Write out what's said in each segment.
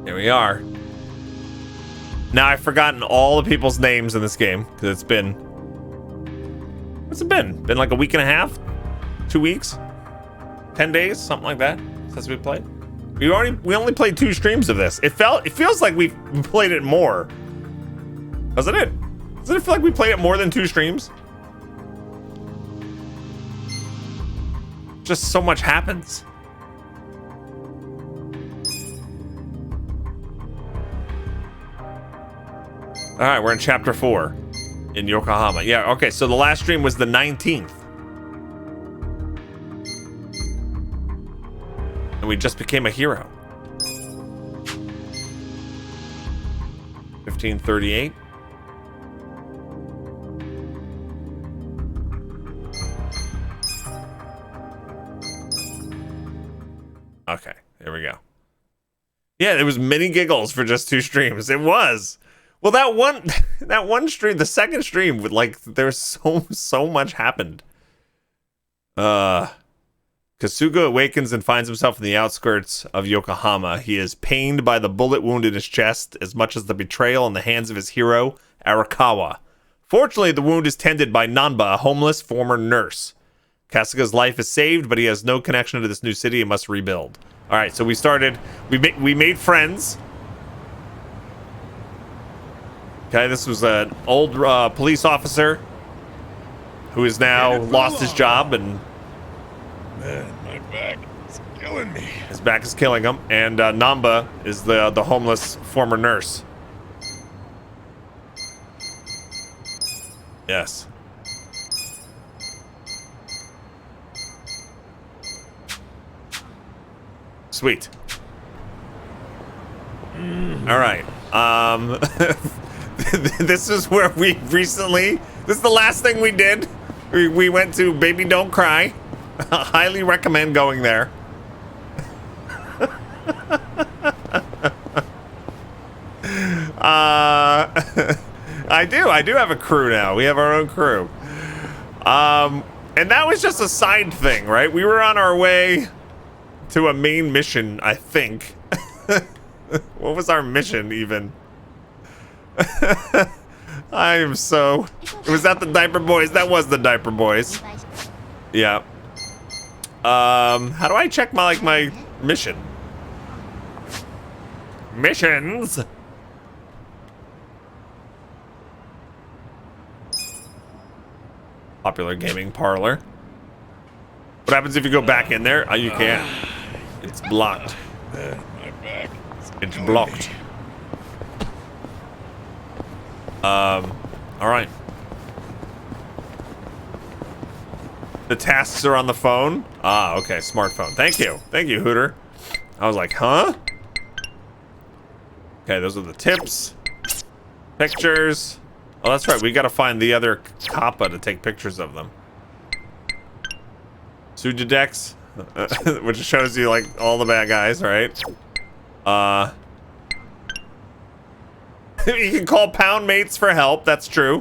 Here we are. Now I've forgotten all the people's names in this game because it's been. What's it been? Been like a week and a half? 2 weeks? 10 days? Something like that since we played. We only played 2 streams of this. It feels like we've played it more. Doesn't it? Doesn't it feel like we played it more than 2 streams? Just so much happens. All right, we're in chapter 4 in Yokohama. Yeah, okay, so the last stream was the 19th. And we just became a hero. 1538. Okay, there we go. Yeah, there was many giggles for just 2 streams. It was. Well, that one stream, the second stream, with like there's so much happened. Kasuga awakens and finds himself in the outskirts of Yokohama. He is pained by the bullet wound in his chest as much as the betrayal in the hands of his hero, Arakawa. Fortunately, the wound is tended by Nanba, a homeless former nurse. Kasuga's life is saved, but he has no connection to this new city and must rebuild. All right, so we made friends. Okay, this was an old police officer who has now lost his job and man, my back is killing me. His back is killing him, and Namba is the homeless former nurse. Yes. Sweet. All right. This is where we recently. This is the last thing we did. We went to Baby Don't Cry. Highly recommend going there. I do have a crew now. We have our own crew. And that was just a side thing, right? We were on our way to a main mission, I think. What was our mission even? I am so. Was that the Diaper Boys? That was the Diaper Boys. Yeah. How do I check my mission? Missions. Popular gaming parlor. What happens if you go back in there? Oh, you can't. It's blocked. My back. It's blocked. All right. The tasks are on the phone. Ah, okay, smartphone. Thank you, Hooter. I was like, huh? Okay, those are the tips. Pictures. Oh, that's right. We got to find the other kappa to take pictures of them. Sujidex, which shows you like all the bad guys, right? You can call pound mates for help. That's true.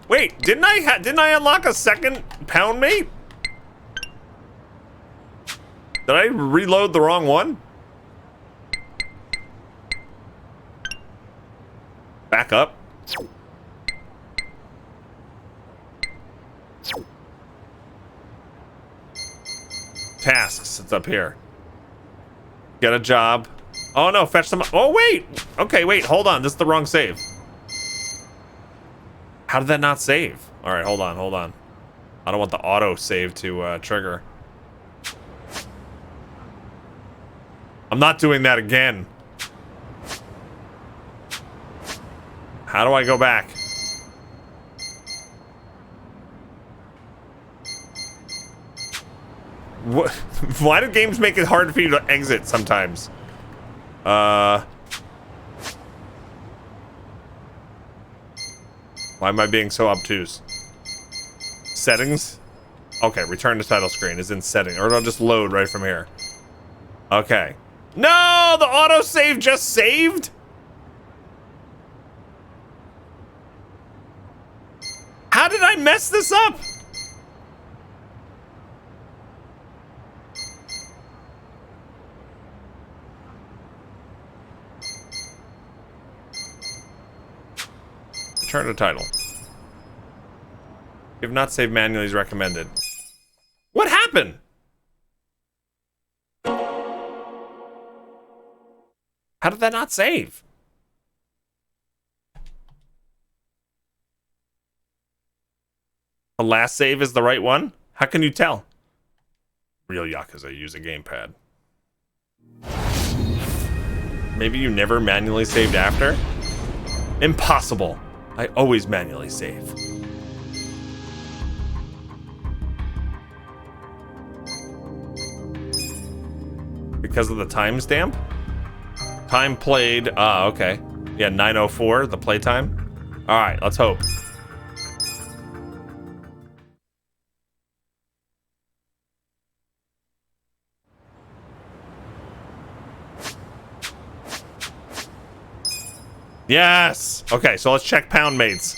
Wait, didn't I unlock a second pound mate? Did I reload the wrong one? Back up. Tasks, it's up here. Get a job. Oh no, fetch some. Oh wait. Okay, wait, hold on. This is the wrong save. How did that not save? All right, hold on. I don't want the auto save to trigger. I'm not doing that again. How do I go back? What? Why do games make it hard for you to exit sometimes? Why am I being so obtuse? Settings? Okay, return to title screen is in setting, or it'll just load right from here. Okay. No, the autosave just saved? How did I mess this up? Charter title. If not saved manually is recommended. What happened? How did that not save? The last save is the right one? How can you tell? Real Yakuza use a gamepad. Maybe you never manually saved after? Impossible. I always manually save. Because of the timestamp? Time played. Ah, okay. Yeah, 9:04, the playtime. All right, let's hope. Yes. Okay, so let's check pound mates.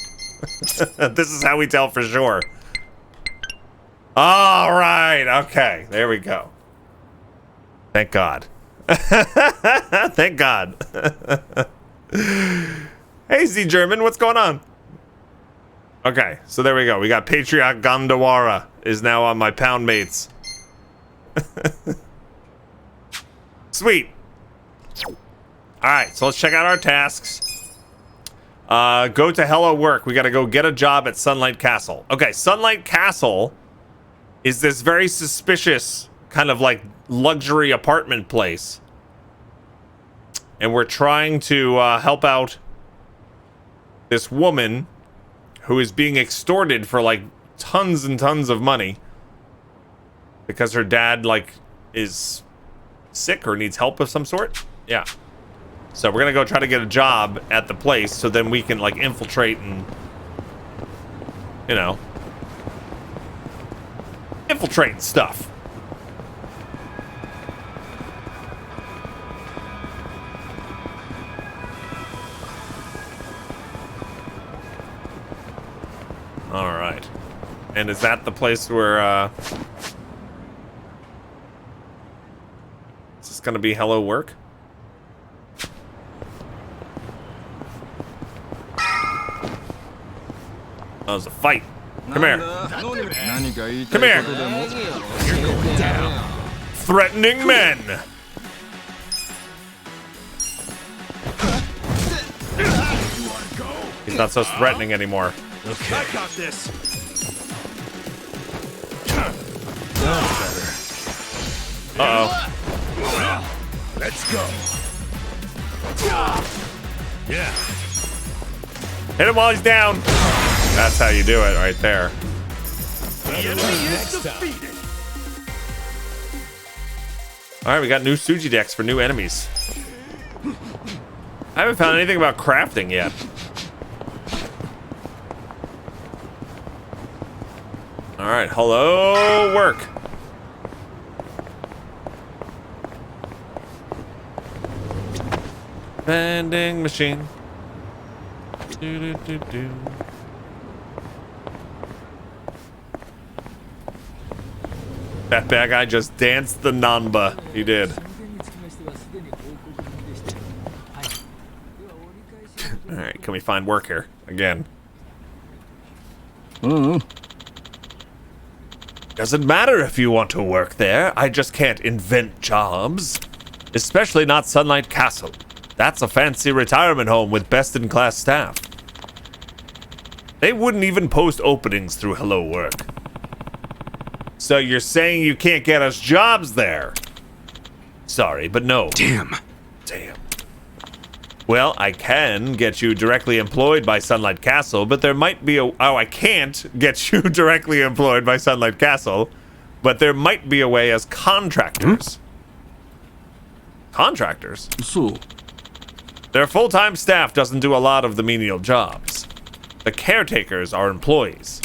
This is how we tell for sure. All right. Okay, there we go. Thank God. Thank God. Hey, Z German, what's going on? Okay, so there we go. We got Patriot Gondawara is now on my pound mates. Sweet. All right, so let's check out our tasks. Go to Hello Work. We got to go get a job at Sunlight Castle. Okay, Sunlight Castle is this very suspicious kind of like luxury apartment place. And we're trying to help out this woman who is being extorted for like tons and tons of money because her dad like is sick or needs help of some sort. Yeah. So we're gonna go try to get a job at the place so then we can like infiltrate and, you know, infiltrate and stuff. All right. And is that the place where, is this gonna be Hello Work? Oh, there's a fight. Come here. Come here. You're going down. Threatening men. He's not so threatening anymore. Okay. I got this. Uh-oh. Well, let's go. Yeah. Hit him while he's down. That's how you do it right there. The enemy is defeated. All right, we got new Suji decks for new enemies. I haven't found anything about crafting yet. All right, hello, work. Vending machine. Do, do, do, do. That bad guy just danced the Namba. He did. All right, can we find work here again? Doesn't matter if you want to work there. I just can't invent jobs. Especially not Sunlight Castle. That's a fancy retirement home with best-in-class staff. They wouldn't even post openings through Hello Work. So you're saying you can't get us jobs there? Sorry, but no. Damn. Well, I can get you directly employed by Sunlight Castle, but there might be a... Oh, I can't get you directly employed by Sunlight Castle, but there might be a way as contractors. Contractors? So, Their full-time staff doesn't do a lot of the menial jobs. The caretakers are employees,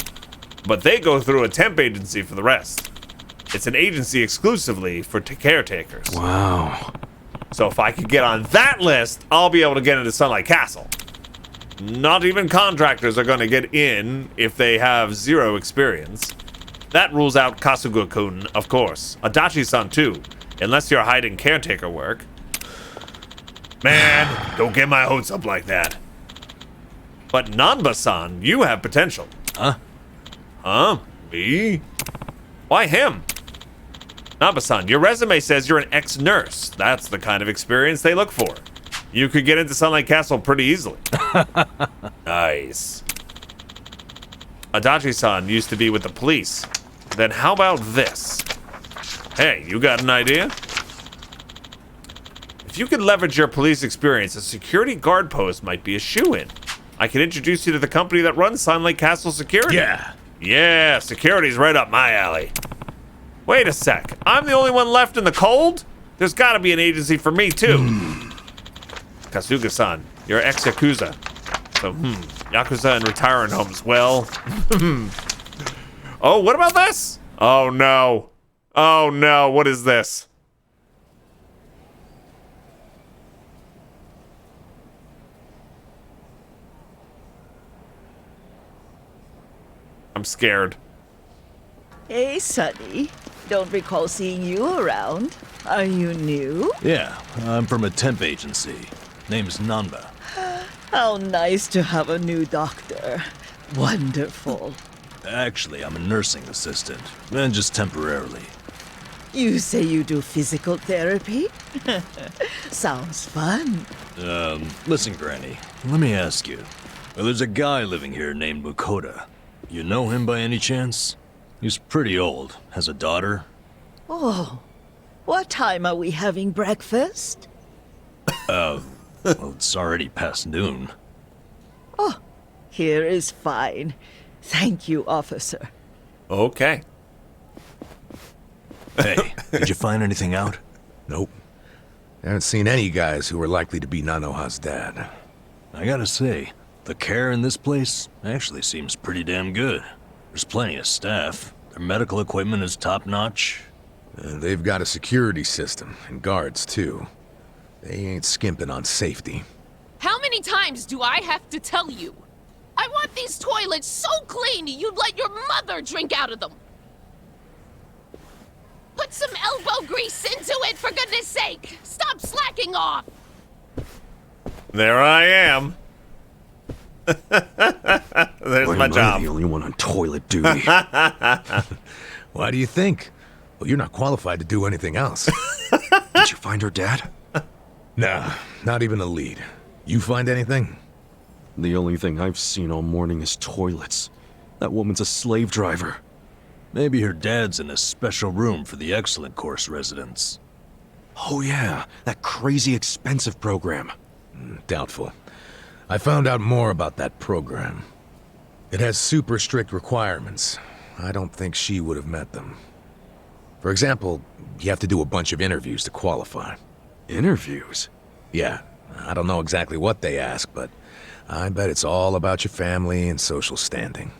but they go through a temp agency for the rest. It's an agency exclusively for caretakers. wow. So if I could get on that list, I'll be able to get into Sunlight Castle. Not even contractors are going to get in if they have zero experience. That rules out Kasuga-kun, of course. Adachi-san too, unless you're hiding caretaker work. Man, don't get my hopes up like that. But Nanba-san, you have potential. Huh? Huh? Me? Why him? Nanba-san, your resume says you're an ex-nurse. That's the kind of experience they look for. You could get into Sunlight Castle pretty easily. Nice. Adachi-san used to be with the police. Then how about this? Hey, you got an idea? If you could leverage your police experience, a security guard post might be a shoo-in. I can introduce you to the company that runs Sunlight Castle Security. Yeah, security's right up my alley. Wait a sec, I'm the only one left in the cold? There's gotta be an agency for me too. Kasuga-san, you're ex-Yakuza. So, Yakuza and retirement homes, well. Oh, what about this? Oh no. Oh no, what is this? I'm scared. Hey, Sonny. Don't recall seeing you around. Are you new? Yeah, I'm from a temp agency. Name's Nanba. How nice to have a new doctor. Wonderful. Actually, I'm a nursing assistant, and just temporarily. You say you do physical therapy? Sounds fun. Listen, Granny, let me ask you. There's a guy living here named Mukoda. You know him by any chance? He's pretty old, has a daughter. Oh, what time are we having breakfast? Well, it's already past noon. Oh, here is fine. Thank you, officer. Okay. Hey, did you find anything out? Nope. Haven't seen any guys who were likely to be Nanoha's dad. I gotta say, the care in this place actually seems pretty damn good. There's plenty of staff. Their medical equipment is top-notch. They've got a security system, and guards, too. They ain't skimping on safety. How many times do I have to tell you? I want these toilets so clean you'd let your mother drink out of them. Put some elbow grease into it, for goodness sake! Stop slacking off! There I am. There's my job. I'm the only one on toilet duty. Why do you think? Well, you're not qualified to do anything else. Did you find her dad? Nah, not even a lead. You find anything? The only thing I've seen all morning is toilets. That woman's a slave driver. Maybe her dad's in a special room for the Excellent Course residents. Oh yeah, that crazy expensive program. Doubtful. I found out more about that program. It has super strict requirements. I don't think she would have met them. For example, you have to do a bunch of interviews to qualify. Interviews? Yeah, I don't know exactly what they ask, but I bet it's all about your family and social standing.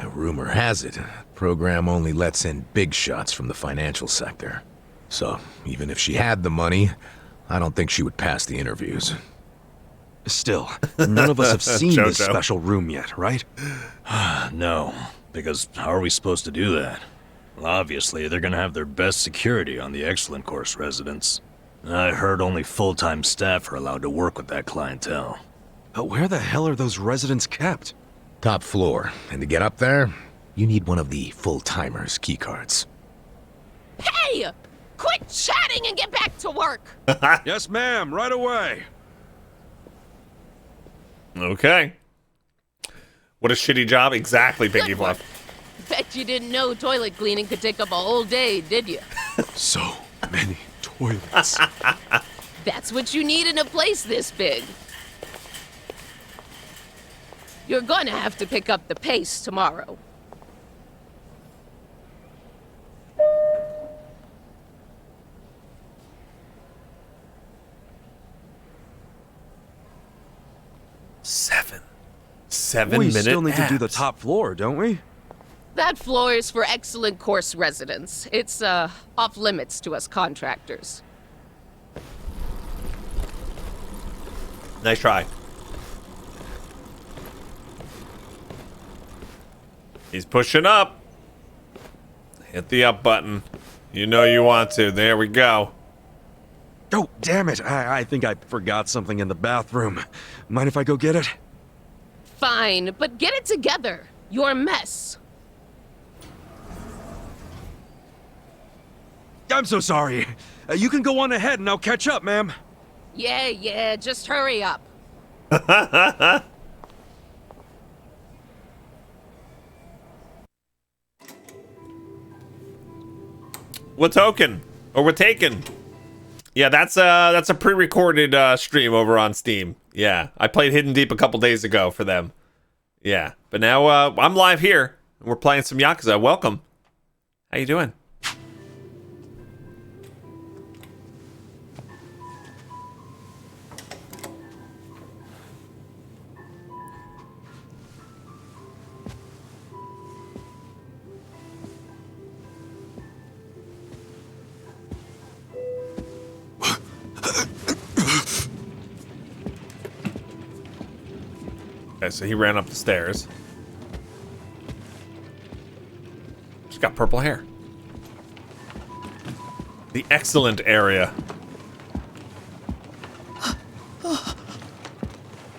Rumor has it, the program only lets in big shots from the financial sector. So, even if she had the money, I don't think she would pass the interviews. Still, none of us have seen this Jojo. special room yet, right? No, because how are we supposed to do that? Well, obviously, they're gonna have their best security on the Excellent Course residents. I heard only full-time staff are allowed to work with that clientele. But where the hell are those residents kept? Top floor, and to get up there, you need one of the full-timers' keycards. Hey! Quit chatting and get back to work! Yes, ma'am, right away. Okay. What a shitty job. Exactly, Pinky Good one. Fluff. Bet you didn't know toilet cleaning could take up a whole day, did you? So many toilets. That's what you need in a place this big. You're gonna have to pick up the pace tomorrow. Seven We minute still need to do the abs. top floor, don't we? That floor is for Excellent Course residents. It's, off limits to us contractors. Nice try. He's pushing up. Hit the up button. You know you want to. There we go. Oh, damn it. I think I forgot something in the bathroom. Mind if I go get it? Fine, but get it together. You're a mess. I'm so sorry. You can go on ahead and I'll catch up, ma'am. Yeah, just hurry up. We're token, or we're taken. Yeah, that's a pre-recorded stream over on Steam. Yeah, I played Hidden Deep a couple days ago for them. Yeah, but now I'm live here. And we're playing some Yakuza. Welcome. How you doing? Okay, so he ran up the stairs. She's got purple hair. The excellent area.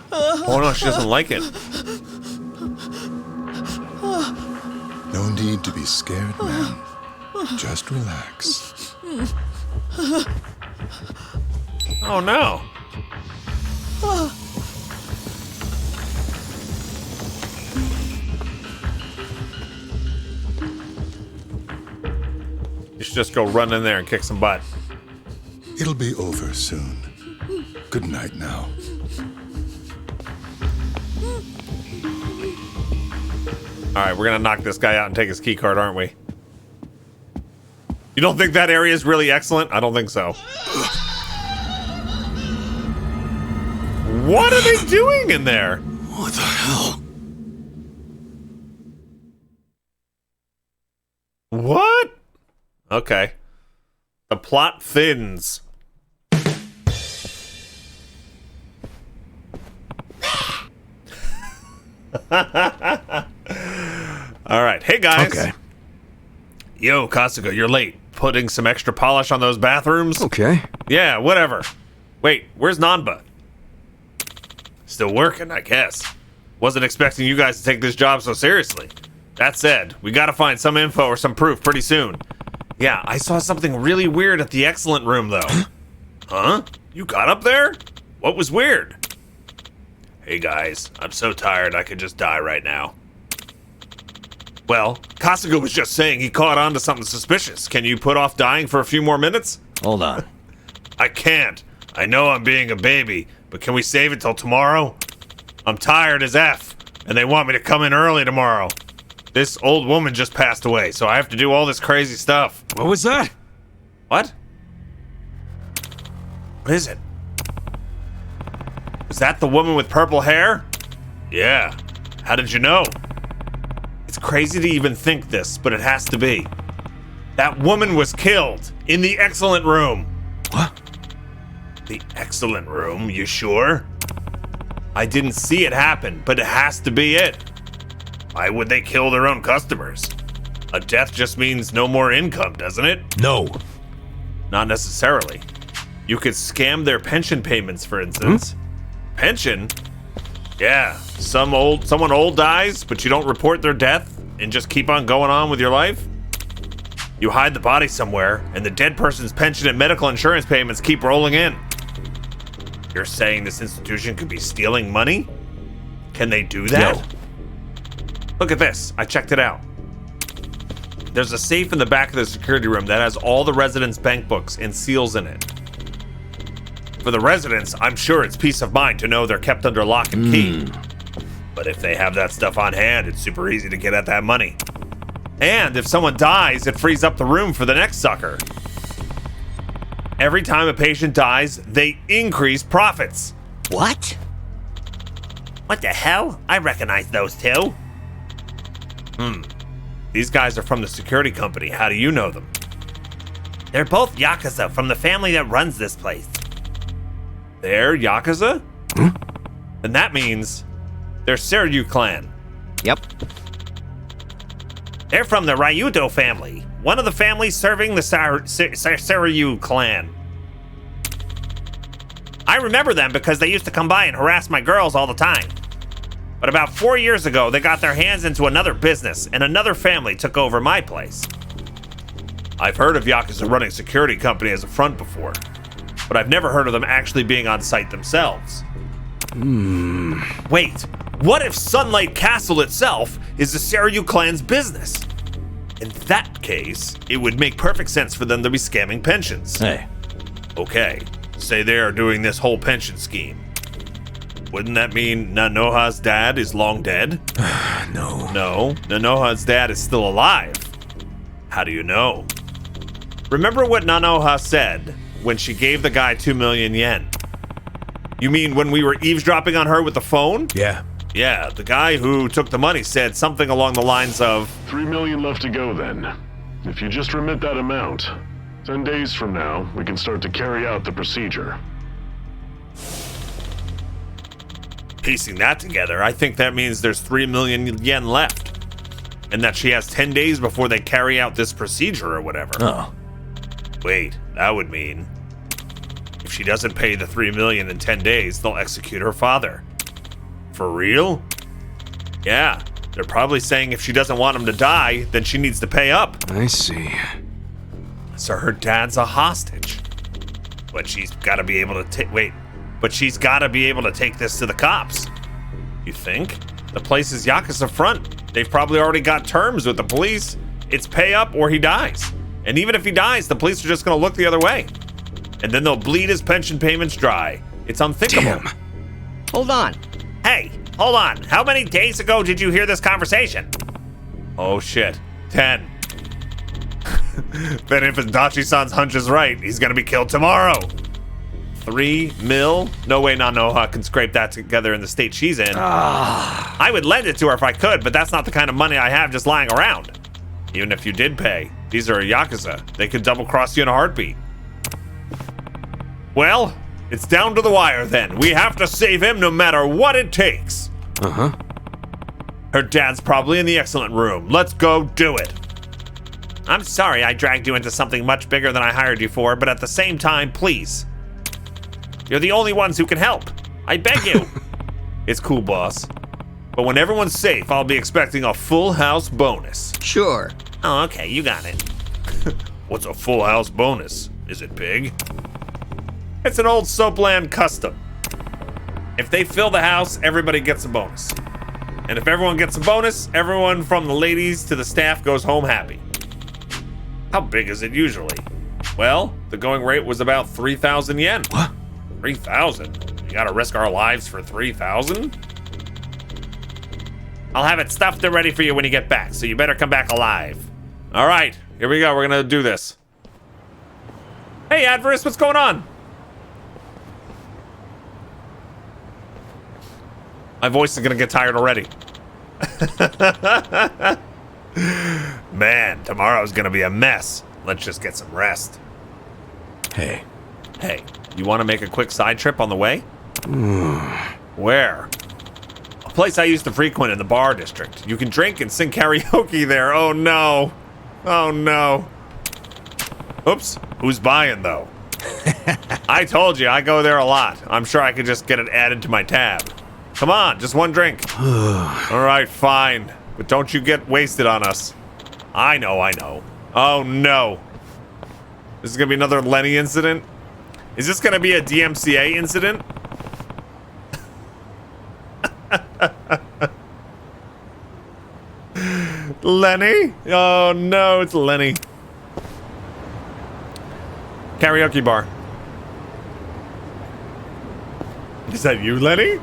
Oh no, she doesn't like it. No need to be scared, ma'am. Just relax. Oh no. You should just go run in there and kick some butt. It'll be over soon. Good night now. Alright, we're gonna knock this guy out and take his key card, aren't we? You don't think that area is really excellent? I don't think so. What are they doing in there? What the hell? What? Okay. The plot thins. All right. Hey, guys. Okay. Yo, Kasuga, you're late. Putting some extra polish on those bathrooms? Okay. Yeah, whatever. Wait, where's Nanba? Still working, I guess. Wasn't expecting you guys to take this job so seriously. That said, we gotta find some info or some proof pretty soon. Yeah, I saw something really weird at the excellent room, though. Huh? You got up there? What was weird? Hey guys, I'm so tired I could just die right now. Well, Kasuga was just saying he caught on to something suspicious. Can you put off dying for a few more minutes? Hold on. I can't. I know I'm being a baby, but can we save it till tomorrow? I'm tired as F, and they want me to come in early tomorrow. This old woman just passed away, so I have to do all this crazy stuff. What was that? What? What is it? Is that the woman with purple hair? Yeah. How did you know? It's crazy to even think this, but it has to be. That woman was killed in the excellent room. What? The excellent room, you sure? I didn't see it happen, but it has to be it. Why would they kill their own customers? A death just means no more income, doesn't it? No. Not necessarily. You could scam their pension payments, for instance. Pension? Yeah, someone old dies, but you don't report their death and just keep on going on with your life? You hide the body somewhere, and the dead person's pension and medical insurance payments keep rolling in. You're saying this institution could be stealing money? Can they do that? No. Look at this. I checked it out. There's a safe in the back of the security room that has all the residents' bank books and seals in it. For the residents, I'm sure it's peace of mind to know they're kept under lock and key. But if they have that stuff on hand, it's super easy to get at that money. And if someone dies, it frees up the room for the next sucker. Every time a patient dies, they increase profits. What? What the hell? I recognize those two. These guys are from the security company. How do you know them? They're both Yakuza from the family that runs this place. They're Yakuza? And that means they're Seiryu clan. Yep. They're from the Ryudo family, one of the families serving the Seiryu clan. I remember them because they used to come by and harass my girls all the time. But about 4 years ago, they got their hands into another business, and another family took over my place. I've heard of Yakuza running a security company as a front before, but I've never heard of them actually being on site themselves. Wait, what if Sunlight Castle itself is the Seiryu clan's business? In that case, it would make perfect sense for them to be scamming pensions. Hey, Okay, say they are doing this whole pension scheme. Wouldn't that mean Nanoha's dad is long dead? No. No, Nanoha's dad is still alive. How do you know? Remember what Nanoha said when she gave the guy 2 million yen? You mean when we were eavesdropping on her with the phone? Yeah. Yeah, the guy who took the money said something along the lines of, 3 million left to go then. If you just remit that amount, 10 days from now, we can start to carry out the procedure. piecing that together, I think that means there's 3 million yen left. And that she has 10 days before they carry out this procedure or whatever. Oh. Wait, that would mean if she doesn't pay the 3 million in 10 days, they'll execute her father. For real? Yeah, they're probably saying if she doesn't want him to die, then she needs to pay up. I see. So her dad's a hostage. But she's gotta be able to she's gotta be able to take this to the cops. You think? The place is Yakuza front. They've probably already got terms with the police. It's pay up or he dies. And even if he dies, the police are just gonna look the other way. And then they'll bleed his pension payments dry. It's unthinkable. Damn. Hold on. Hey, hold on. How many days ago did you hear this conversation? Oh shit, 10. Then if Dachi-san's hunch is right, he's gonna be killed tomorrow. 3 mil? No way Nanoha can scrape that together in the state she's in. I would lend it to her if I could, but that's not the kind of money I have just lying around. Even if you did pay, these are a Yakuza. They could double-cross you in a heartbeat. Well, it's down to the wire then. We have to save him no matter what it takes. Uh-huh. Her dad's probably in the excellent room. Let's go do it. I'm sorry I dragged you into something much bigger than I hired you for, but at the same time, please. You're the only ones who can help. I beg you. It's cool, boss. But when everyone's safe, I'll be expecting a full house bonus. Sure. Oh, okay, you got it. What's a full house bonus? Is it big? It's an old Soapland custom. If they fill the house, everybody gets a bonus. And if everyone gets a bonus, everyone from the ladies to the staff goes home happy. How big is it usually? Well, the going rate was about 3,000 yen. What? 3,000? We gotta risk our lives for 3,000? I'll have it stuffed and ready for you when you get back, so you better come back alive. All right, here we go. We're gonna do this. Hey, Adverse, what's going on? My voice is gonna get tired already. Man, tomorrow's gonna be a mess. Let's just get some rest. Hey, Hey, you want to make a quick side trip on the way? Where? A place I used to frequent in the bar district. You can drink and sing karaoke there. Oh no. Oh no. Oops. Who's buying though? I told you, I go there a lot. I'm sure I could just get it added to my tab. Come on, just one drink. All right, fine. But don't you get wasted on us. I know. Oh no. This is gonna be another Lenny incident? Is this gonna be a DMCA incident? Lenny? Oh no, it's Lenny. Karaoke bar. Is that you, Lenny?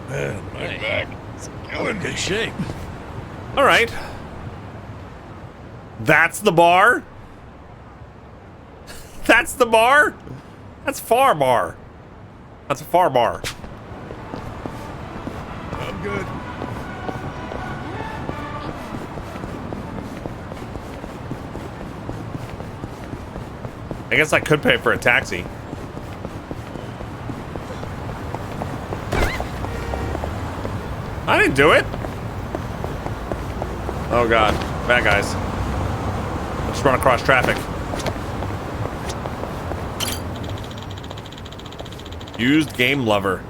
Man, my back. It's in good shape. All right. That's the bar? That's the bar? That's far bar. That's a far bar. I'm good. I guess I could pay for a taxi. I didn't do it. Oh god, bad guys. Let's run across traffic. Used game lover.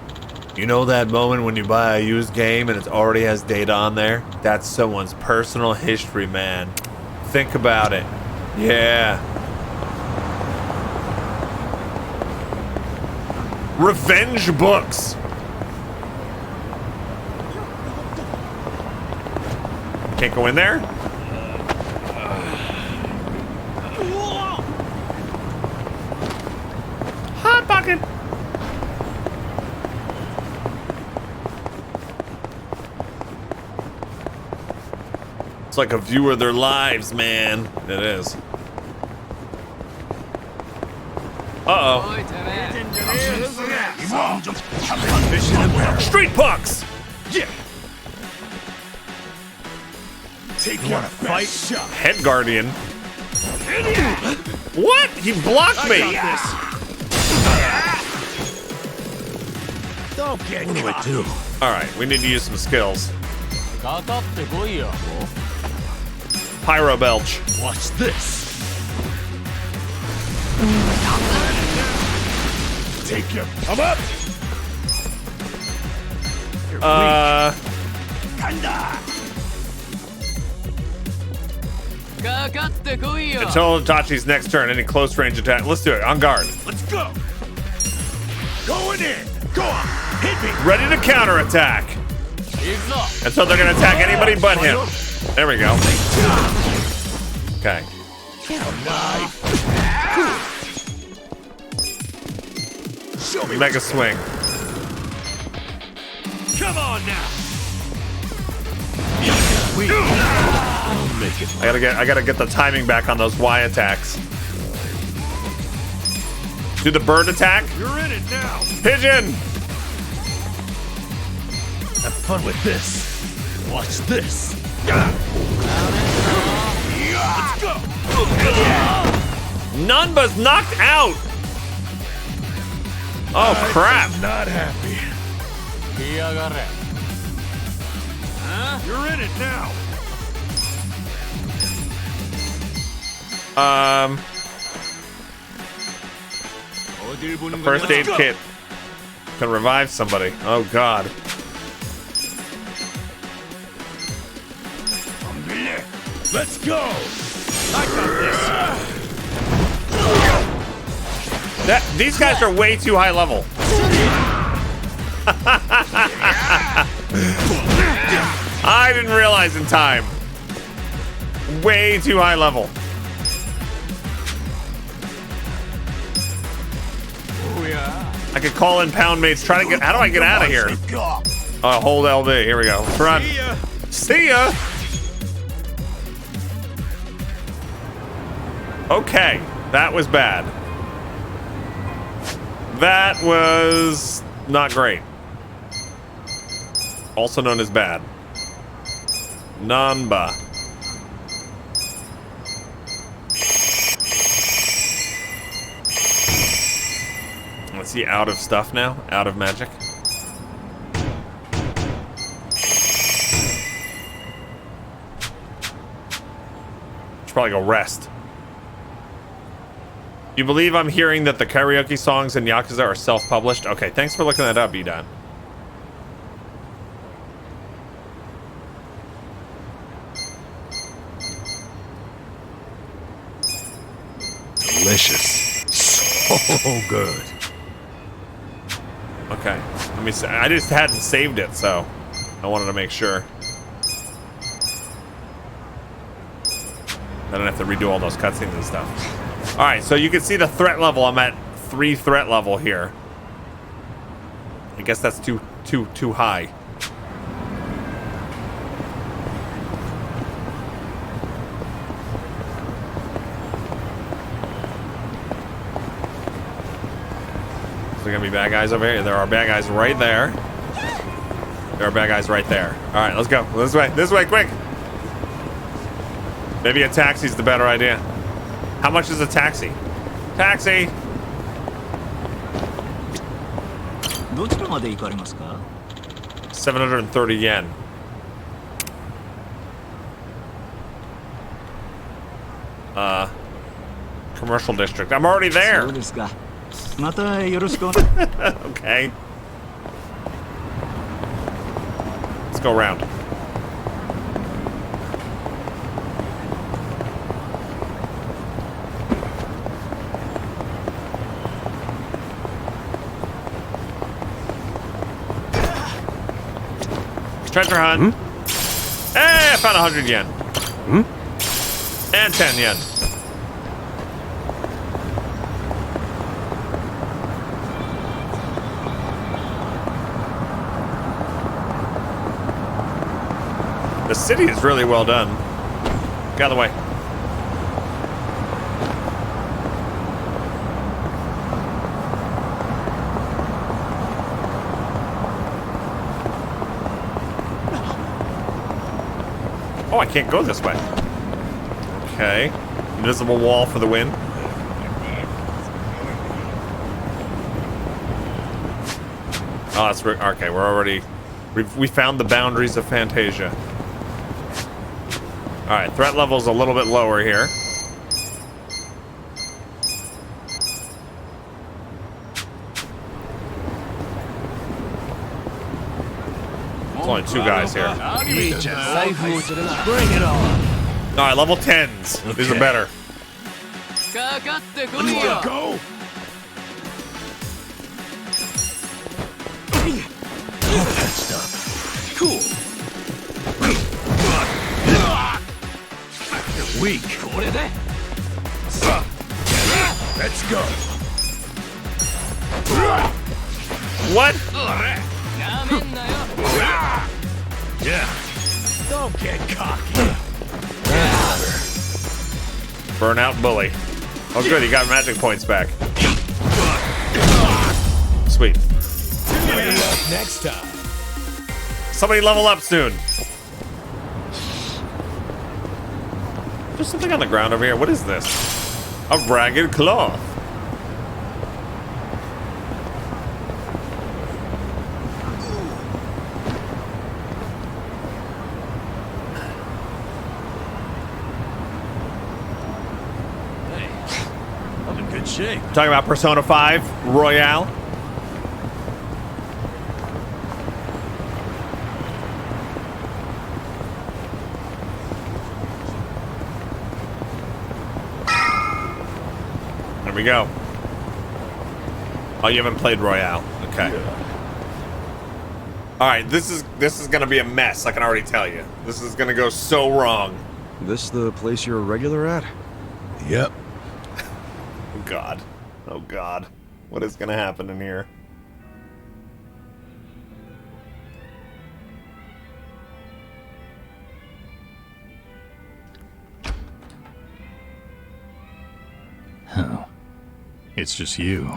You know that moment when you buy a used game and it already has data on there? That's someone's personal history, man. Think about it. Yeah. Revenge books. Can't go in there? Hot pocket. It's like a view of their lives, man. It is. Uh-oh. Street punks! Yeah. Take your fight shot. Head Guardian. What? He blocked me! Don't get what do I do? Alright, we need to use some skills. Pyro Belch. Watch this. Take your... I'm up! Until Tachi's next turn, any close range attack. Let's do it. On guard. Let's go! Going in! Go on! Hit me! Ready to counterattack. And so they're gonna attack anybody but him. There we go. Okay. Show me. Mega swing. Come on now! I gotta get the timing back on those Y attacks. Do the bird attack. You're in it now! Pigeon! Have fun with this. Watch this. Let's go! Nanba's knocked out! Oh, crap. I'm not happy. You're in it now! The first aid kit can revive somebody. Oh, God. Let's go! I got this! These guys are way too high level. I didn't realize in time. Way too high level. I could call in pound mates. Try to get. How do I get out of here? Hold LB. Here we go. Let's run. See ya. Okay, that was bad. That was not great. Also known as bad. Nanba. Let's see, out of stuff now? Out of magic? Should probably go rest. You believe I'm hearing that the karaoke songs in Yakuza are self-published? Okay, thanks for looking that up, Edan. Delicious. So good. Okay, let me see. I just hadn't saved it, so I wanted to make sure. I don't have to redo all those cutscenes and stuff. All right, so you can see the threat level. I'm at 3 threat level here. I guess that's too high. Is there gonna be bad guys over here? There are bad guys right there. There are bad guys right there. All right, let's go. This way, quick. Maybe a taxi's the better idea. How much is a taxi? Taxi! どちらまで行かれますか? 730 yen. Commercial district. I'm already there. そうですか。またよろしく。 Okay. Let's go around. Treasure hunt. Hey, I found 100 yen. And 10 yen. The city is really well done. Get out of the way. Oh, I can't go this way. Okay. Invisible wall for the win. Oh, that's okay. We're already. We found the boundaries of Fantasia. All right, threat level's a little bit lower here. There's only 2 guys here. Bring it on. All right, level 10s. These are better. Go. That stuff. Cool. You're weak. Let's go. What? Yeah. Don't get cocky. Burnout bully. Oh, good. He got magic points back. Sweet. Next time. Somebody level up soon. There's something on the ground over here. What is this? A ragged cloth. I'm in good shape. Talking about Persona 5 Royale. There we go. Oh, you haven't played Royale. Okay. All right, this is gonna be a mess. I can already tell you. This is gonna go so wrong. This the place you're a regular at? Yep. Oh God. Oh God. What is gonna happen in here? Oh. It's just you.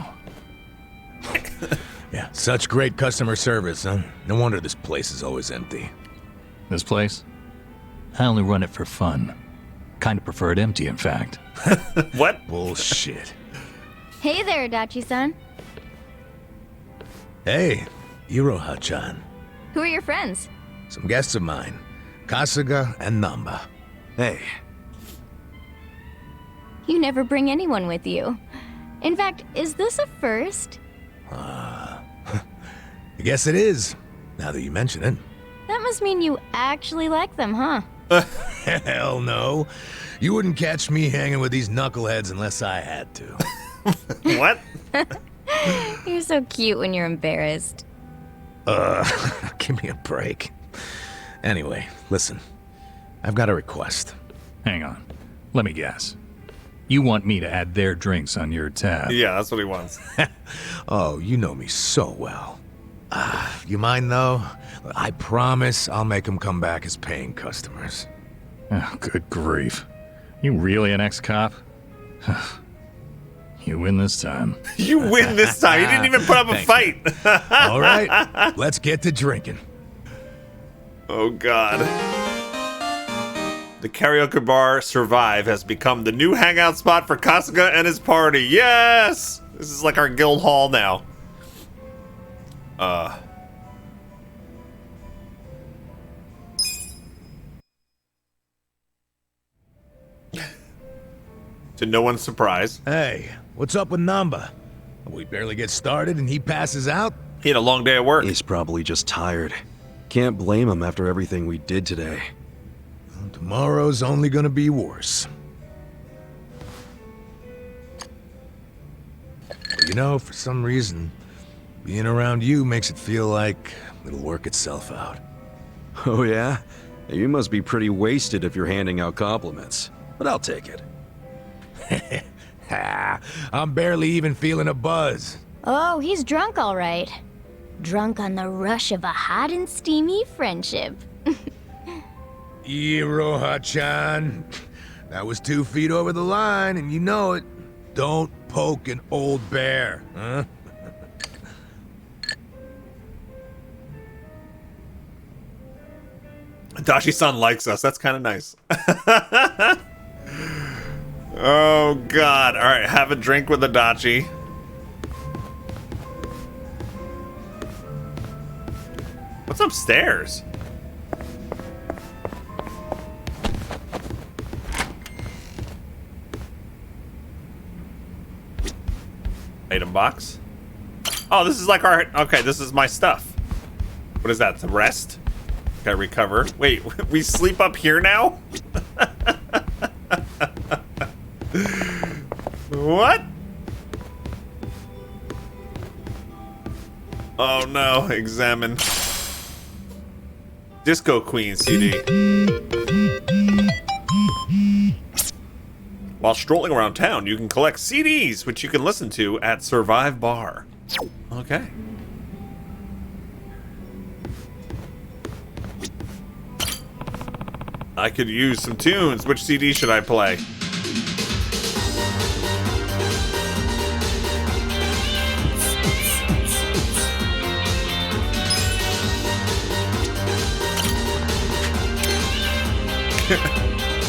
Yeah, such great customer service, huh? No wonder this place is always empty. This place? I only run it for fun. Kind of prefer it empty, in fact. What? Bullshit. Hey there, Dachi-san. Hey, Iroha-chan. Who are your friends? Some guests of mine. Kasuga and Namba. Hey, You never bring anyone with you. In fact, is this a first? I guess it is, now that you mention it. That must mean you actually like them, huh? Hell no. You wouldn't catch me hanging with these knuckleheads unless I had to. What? You're so cute when you're embarrassed. Give me a break. Anyway, listen. I've got a request. Hang on. Let me guess. You want me to add their drinks on your tab? Yeah, that's what he wants. Oh, you know me so well. You mind, though? I promise I'll make them come back as paying customers. Oh, good grief. You really an ex-cop? You win this time. You win this time. You didn't even put up a fight. All right, let's get to drinking. Oh, God. The karaoke bar Survive has become the new hangout spot for Kasuga and his party. Yes! This is like our guild hall now. To no one's surprise. Hey, what's up with Namba? We barely get started and he passes out? He had a long day at work. he's probably just tired. can't blame him after everything we did today. Well, tomorrow's only gonna be worse. But you know, for some reason, being around you makes it feel like it'll work itself out. Oh yeah? You must be pretty wasted if you're handing out compliments. But I'll take it. I'm barely even feeling a buzz. Oh, he's drunk all right. Drunk on the rush of a hot and steamy friendship. Iroha-chan. That was 2 feet over the line, and you know it. Don't poke an old bear, huh? Dashi-san likes us. That's kind of nice. Oh, God. All right, have a drink with Adachi. What's upstairs? Item box. Oh, this is like our... Okay, this is my stuff. What is that? The rest? Gotta recover. Wait, we sleep up here now? What? Oh no, examine. Disco Queen CD. While strolling around town, you can collect CDs, which you can listen to at Survive Bar. Okay. I could use some tunes. Which CD should I play?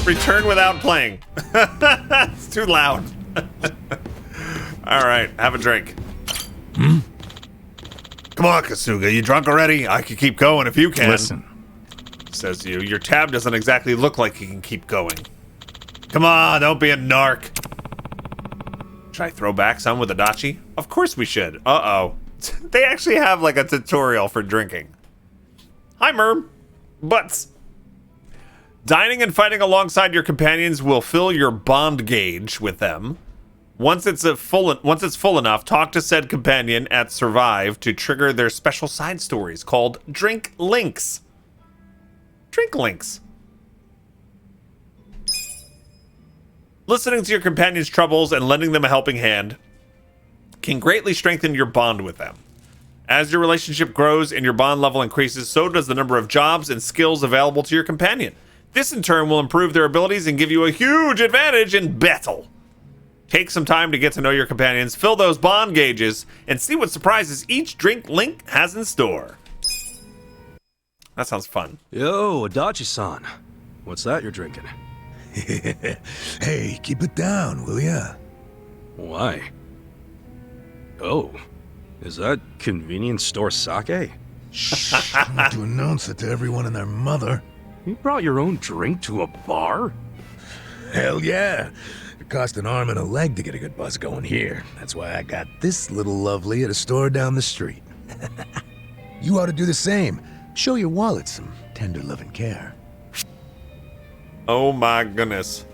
Return without playing. It's too loud. All right, have a drink. Come on, Kasuga. You drunk already? I can keep going if you can. Listen. Says you. Your tab doesn't exactly look like you can keep going. Come on, don't be a narc. Should I throw back some with Adachi? Of course we should. Uh-oh. They actually have like a tutorial for drinking. Hi, Merm. Butts. Dining and fighting alongside your companions will fill your bond gauge with them. Once it's full enough, talk to said companion at Survive to trigger their special side stories called Drink Links. Drink Links. Listening to your companion's troubles and lending them a helping hand can greatly strengthen your bond with them. As your relationship grows and your bond level increases, so does the number of jobs and skills available to your companion. This in turn will improve their abilities and give you a huge advantage in battle. Take some time to get to know your companions, fill those bond gauges, and see what surprises each drink link has in store. That sounds fun. Yo, Adachi-san. What's that you're drinking? Hey, keep it down, will ya? Why? Oh, is that convenience store sake? Shh, not to announce it to everyone and their mother. You brought your own drink to a bar? Hell yeah. It cost an arm and a leg to get a good buzz going here. That's why I got this little lovely at a store down the street. You ought to do the same. Show your wallet some tender love and care. Oh my goodness.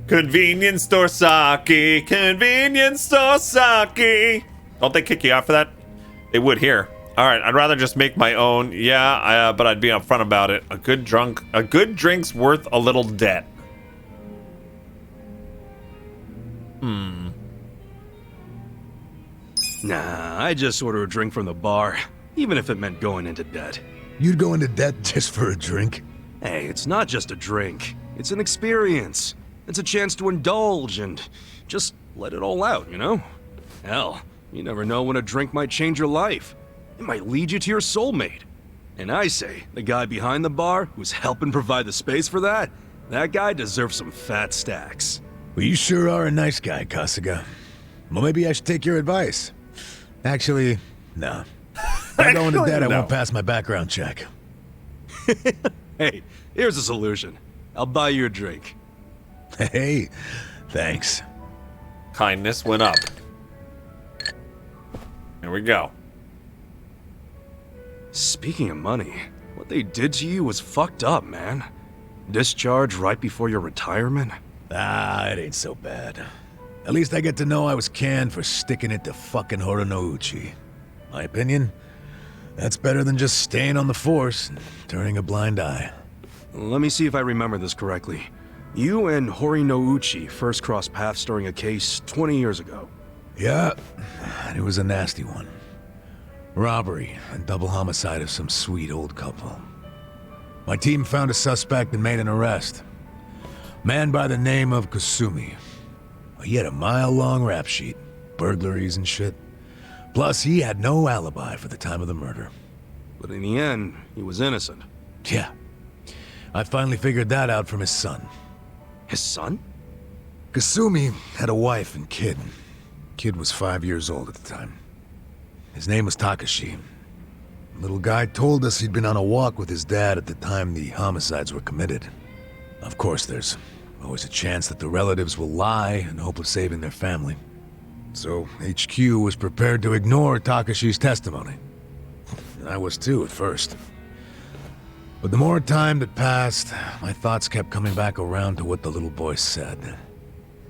Convenience store sake. Convenience store sake. Don't they kick you out for that? They would here. All right, I'd rather just make my own. Yeah, but I'd be upfront about it. A good drink's worth a little debt. Nah, I just order a drink from the bar, even if it meant going into debt. You'd go into debt just for a drink? Hey, it's not just a drink. It's an experience. It's a chance to indulge and just let it all out, you know? Hell, you never know when a drink might change your life. It might lead you to your soulmate. And I say, the guy behind the bar who's helping provide the space for that guy deserves some fat stacks. Well, you sure are a nice guy, Kasuga. Well, maybe I should take your advice. Actually, no. If I go into debt, I won't pass my background check. Hey, here's a solution. I'll buy you a drink. Hey, thanks. Kindness went up. There we go. Speaking of money, what they did to you was fucked up, man. Discharge right before your retirement? Ah, it ain't so bad. At least I get to know I was canned for sticking it to fucking Horonouchi. My opinion? That's better than just staying on the force and turning a blind eye. Let me see if I remember this correctly. You and Horinouchi first crossed paths during a case 20 years ago. Yeah, and it was a nasty one. Robbery and double homicide of some sweet old couple. My team found a suspect and made an arrest. Man by the name of Kasumi. He had a mile-long rap sheet, burglaries and shit. Plus, he had no alibi for the time of the murder. But in the end, he was innocent. Yeah. I finally figured that out from his son. His son? Kasumi had a wife and kid. Kid was 5 years old at the time. His name was Takashi. Little guy told us he'd been on a walk with his dad at the time the homicides were committed. Of course, there's always a chance that the relatives will lie in hope of saving their family. So HQ was prepared to ignore Takashi's testimony. And I was too at first. But the more time that passed, my thoughts kept coming back around to what the little boy said.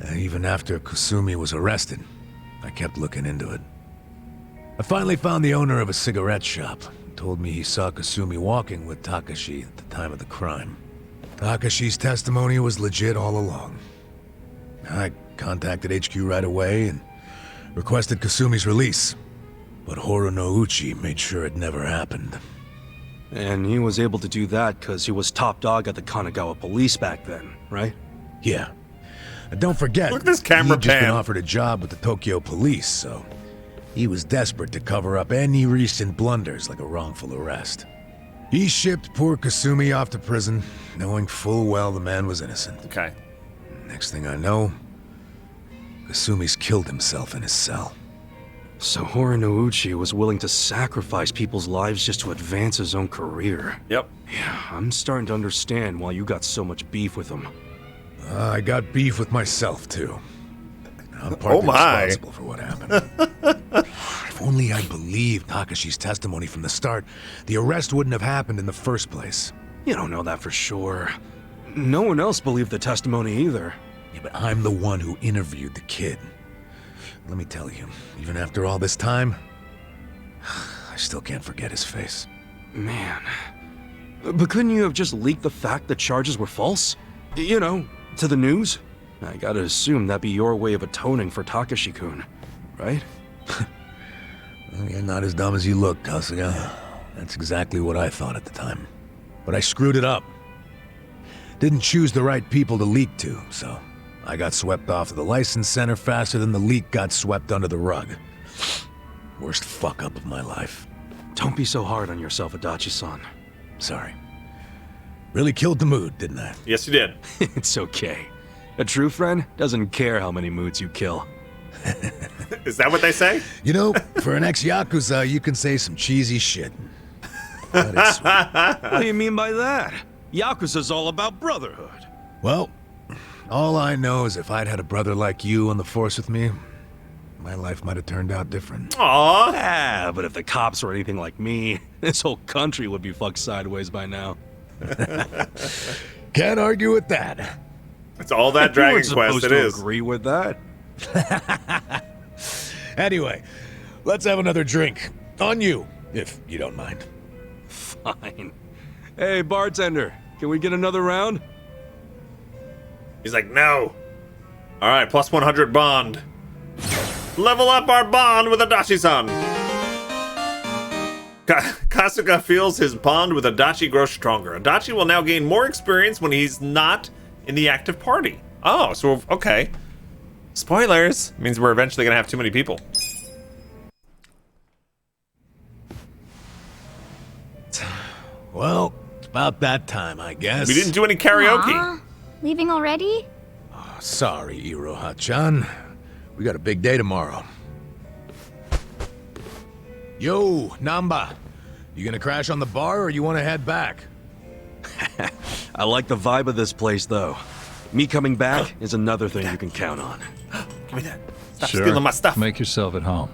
And even after Kasumi was arrested, I kept looking into it. I finally found the owner of a cigarette shop and told me he saw Kasumi walking with Takashi at the time of the crime. Takashi's testimony was legit all along. I contacted HQ right away and requested Kasumi's release, but Horonouchi made sure it never happened. And he was able to do that because he was top dog at the Kanagawa police back then, right? Yeah. And don't forget, look at this camera he'd just been pan. offered a job with the Tokyo police, so he was desperate to cover up any recent blunders like a wrongful arrest. He shipped poor Kasumi off to prison, knowing full well the man was innocent. Okay. Next thing I know, Kasumi's killed himself in his cell. So Horinouchi was willing to sacrifice people's lives just to advance his own career. Yep. Yeah, I'm starting to understand why you got so much beef with him. I got beef with myself, too. I'm partly responsible for what happened. If only I'd believed Takashi's testimony from the start, the arrest wouldn't have happened in the first place. You don't know that for sure. No one else believed the testimony either. Yeah, but I'm the one who interviewed the kid. Let me tell you, even after all this time, I still can't forget his face. Man. But couldn't you have just leaked the fact the charges were false? You know, to the news? I gotta assume that'd be your way of atoning for Takashi-kun, right? Well, you're not as dumb as you look, Kasuga. That's exactly what I thought at the time. But I screwed it up. Didn't choose the right people to leak to, so I got swept off to the license center faster than the leak got swept under the rug. Worst fuck-up of my life. Don't be so hard on yourself, Adachi-san. Sorry. Really killed the mood, didn't I? Yes, you did. It's okay. A true friend doesn't care how many moods you kill. Is that what they say? You know, for an ex-Yakuza, you can say some cheesy shit. But it's sweet. What do you mean by that? Yakuza's all about brotherhood. Well, all I know is if I'd had a brother like you on the force with me, my life might have turned out different. Aww. Ah, but if the cops were anything like me, this whole country would be fucked sideways by now. Can't argue with that. It's all that Dragon You weren't Quest. It supposed to is. agree with that. Anyway, let's have another drink. On you, if you don't mind. Fine. Hey, bartender, can we get another round? He's like, no. All right, plus 100 bond. Level up our bond with Adachi-san. Kasuga feels his bond with Adachi grow stronger. Adachi will now gain more experience when he's not in the active party. Oh, so, okay. Spoilers. Means we're eventually gonna have too many people. Well, it's about that time, I guess. We didn't do any karaoke. Aw, leaving already? Oh, sorry, Iroha-chan. We got a big day tomorrow. Yo, Namba. You gonna crash on the bar or you wanna head back? I like the vibe of this place, though. Me coming back is another thing you can count on. Give me that. Stop Sure. stealing my stuff. Make yourself at home.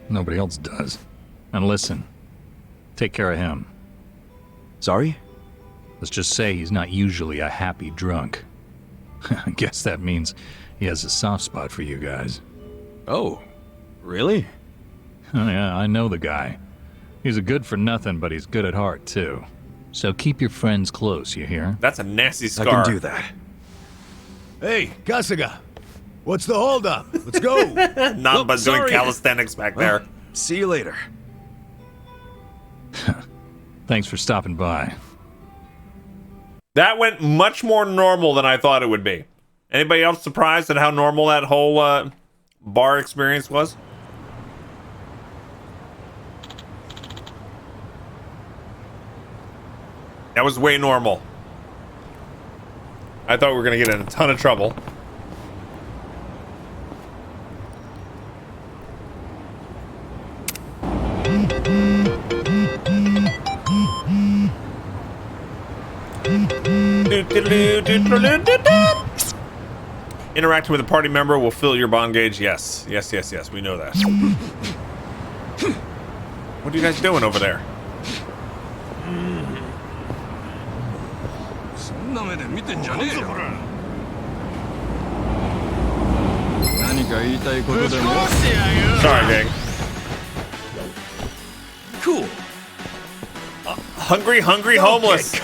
Nobody else does. And listen, Take care of him. Sorry? Let's just say he's not usually a happy drunk. I guess that means he has a soft spot for you guys. Oh, really? Oh, yeah, I know the guy. He's a good for nothing, but he's good at heart, too. So keep your friends close, you hear? That's a nasty scar. I can do that. Hey, Kasuga. What's the holdup? Let's go. Not but doing sorry. calisthenics back there. See you later. Thanks for stopping by. That went much more normal than I thought it would be. Anybody else surprised at how normal that whole bar experience was? That was way normal. I thought we were gonna get in a ton of trouble. Interacting with a party member will fill your bond gauge. Yes, yes, yes, yes. We know that. What are you guys doing over there? Sorry, gang. Cool. Hungry, homeless.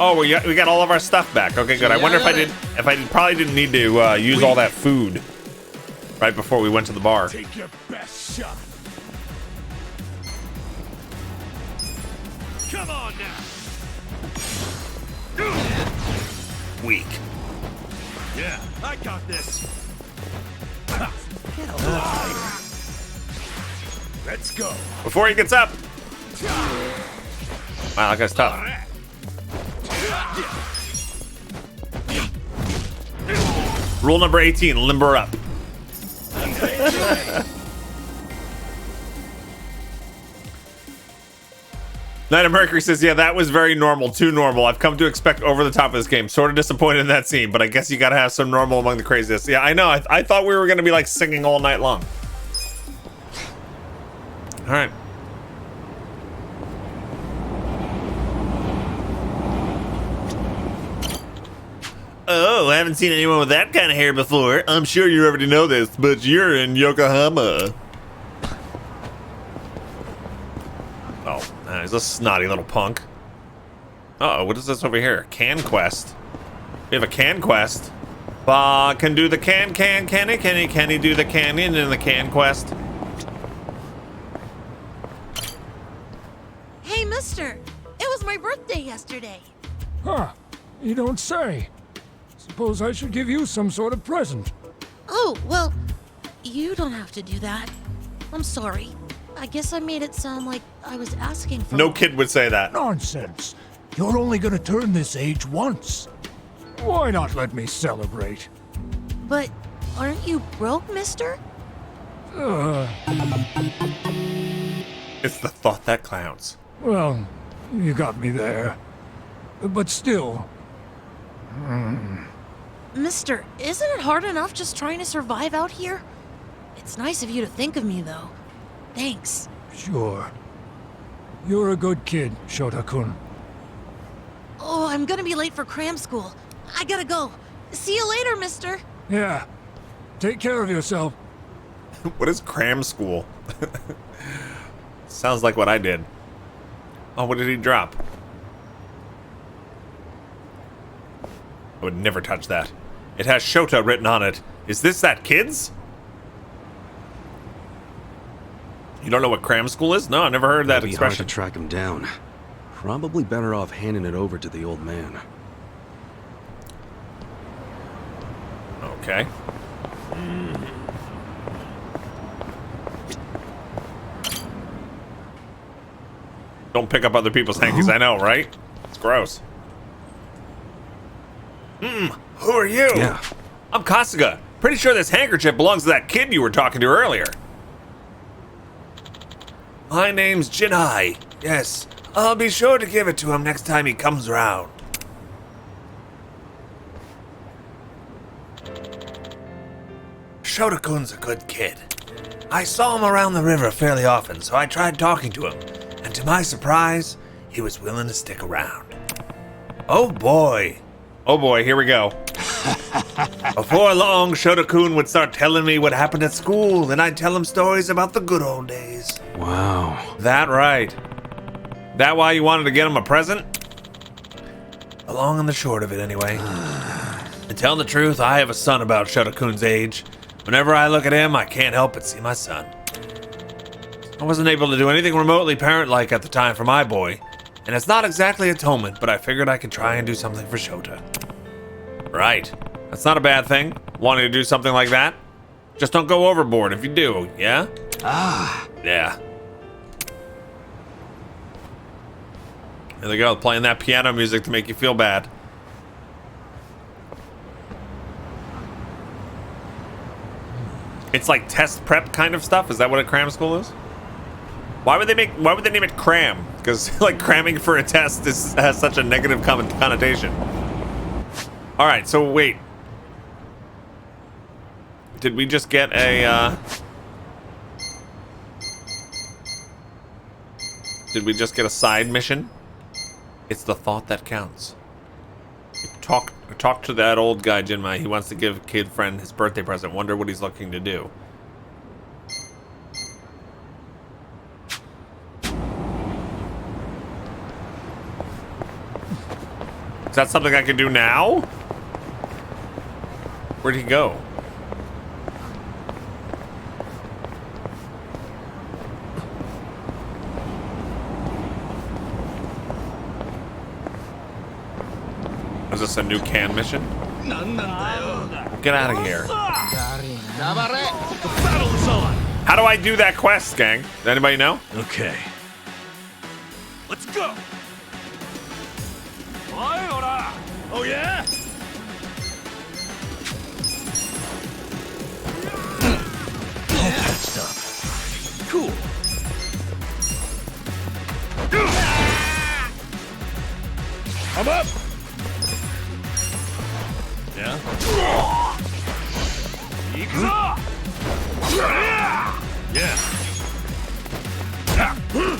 Oh, we got all of our stuff back. Okay, good. I wonder if I probably didn't need to use all that food right before we went to the bar. Take your best shot. Come on now. Weak. Yeah, I got this. Let's go. Before he gets up. Wow, that guy's tough. Rule number 18, limber up. Knight of Mercury says, yeah, that was very normal, too normal. I've come to expect over the top of this game. Sort of disappointed in that scene, but I guess you gotta have some normal among the craziest. Yeah, I know. I thought we were gonna be like singing all night long. All right. Oh, I haven't seen anyone with that kind of hair before. I'm sure you already know this, but you're in Yokohama. Oh, he's a snotty little punk. Uh-oh, what is this over here? Can quest. We have a can quest. Can do the can he do the canyon in the can quest? Hey, mister. It was my birthday yesterday. Huh. You don't say. Suppose I should give you some sort of present. Oh, well, you don't have to do that. I'm sorry. I guess I made it sound like I was asking for... No kid would say that. Nonsense. You're only gonna turn this age once. Why not let me celebrate? But aren't you broke, mister? It's the thought that counts. Well, you got me there. But still... Mister, isn't it hard enough just trying to survive out here? It's nice of you to think of me, though. Thanks. Sure. You're a good kid, Shota-kun. Oh, I'm gonna be late for cram school. I gotta go. See you later, mister. Yeah. Take care of yourself. What is cram school? Sounds like what I did. Oh, what did he drop? I would never touch that. It has Shota written on it. Is this that kid's? You don't know what cram school is? No, I never heard that It'd be expression. hard to track him down. Probably better off handing it over to the old man. Okay. Don't pick up other people's hankies, I know, right? It's gross. Who are you? Yeah. I'm Kasuga. Pretty sure this handkerchief belongs to that kid you were talking to earlier. My name's Jinai. Yes, I'll be sure to give it to him next time he comes around. Shota-kun's a good kid. I saw him around the river fairly often, so I tried talking to him, And to my surprise, he was willing to stick around. Oh boy. Oh boy, here we go. Before long, Shota-kun would start telling me what happened at school, and I'd tell him stories about the good old days. Wow. That right. That why you wanted to get him a present? The long and the short of it, anyway. To tell the truth, I have a son about Shota-kun's age. Whenever I look at him, I can't help but see my son. I wasn't able to do anything remotely parent-like at the time for my boy, and it's not exactly atonement, but I figured I could try and do something for Shota. Right. That's not a bad thing, wanting to do something like that. Just don't go overboard if you do, yeah? Yeah. There they go, playing that piano music to make you feel bad. It's like test prep kind of stuff. Is that what a cram school is? Why would they name it cram? Because like cramming for a test has such a negative connotation. All right, so wait. Did we just get a Did we just get a side mission? It's the thought that counts. Talk to that old guy, Jinmai. He wants to give a kid friend his birthday present. Wonder what he's looking to do. Is that something I can do now? Where'd he go? Is this a new can mission? Get out of here. How do I do that quest, gang? Does anybody know? Okay. Let's go. Oh yeah? All that stuff. Cool. I'm up. Yeah? Yakuza! Yeah. That's better.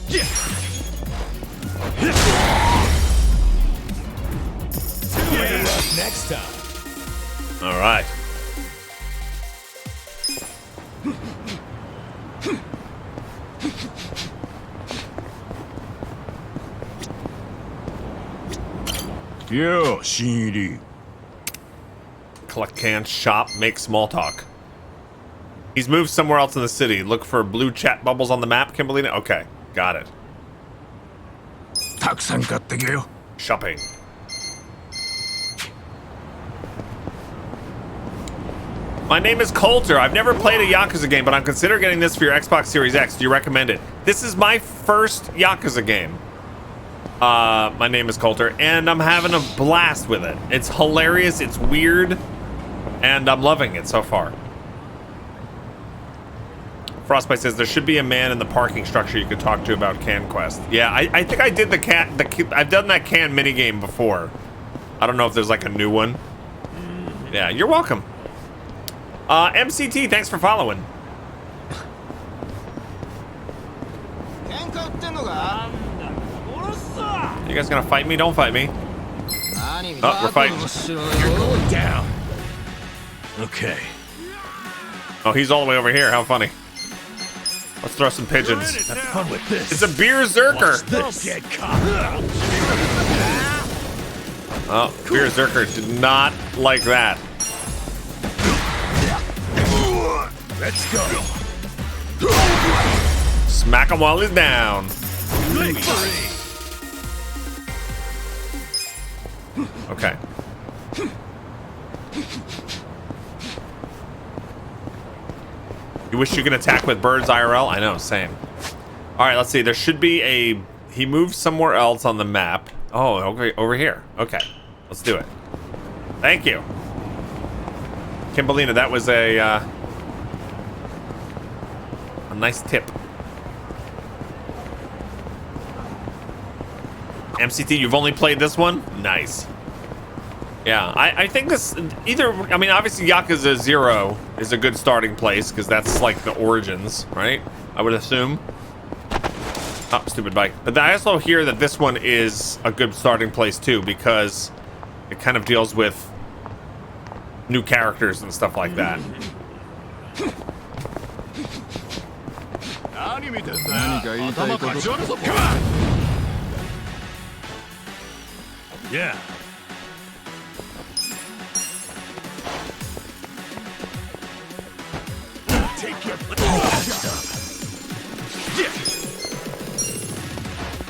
Yeah. Next time. All right. Yo, Shinri. Collect cans, shop, make small talk. He's moved somewhere else in the city. Look for blue chat bubbles on the map, Kimberly. Okay, got it. Shopping. My name is Coulter. I've never played a Yakuza game, but I'm considering getting this for your Xbox Series X. Do you recommend it? This is my first Yakuza game. My name is Coulter, and I'm having a blast with it. It's hilarious, it's weird, and I'm loving it so far. Frostbite says there should be a man in the parking structure you could talk to about Can Quest. Yeah, I think I did I've done that can minigame before. I don't know if there's like a new one. Yeah, you're welcome. MCT, thanks for following. You guys gonna fight me? Don't fight me. Oh, we're fighting. You're going down. Okay. Oh, he's all the way over here. How funny. Let's throw some pigeons. Have fun with this. It's a beer zerker. Get caught. Oh, beer zerker did not like that. Let's go. Smack him while he's down. Victory. Okay. You wish you could attack with birds IRL? I know, same. All right, let's see. There should be a... He moved somewhere else on the map. Oh, okay, over here. Okay, let's do it. Thank you. Kimberlina, that was a nice tip. MCT, you've only played this one? Nice. Yeah, I think this either, I mean, obviously Yakuza 0 is a good starting place because that's like the origins, right? I would assume. Oh, stupid bike. But I also hear that this one is a good starting place too, because it kind of deals with new characters and stuff like that. Yeah. Take your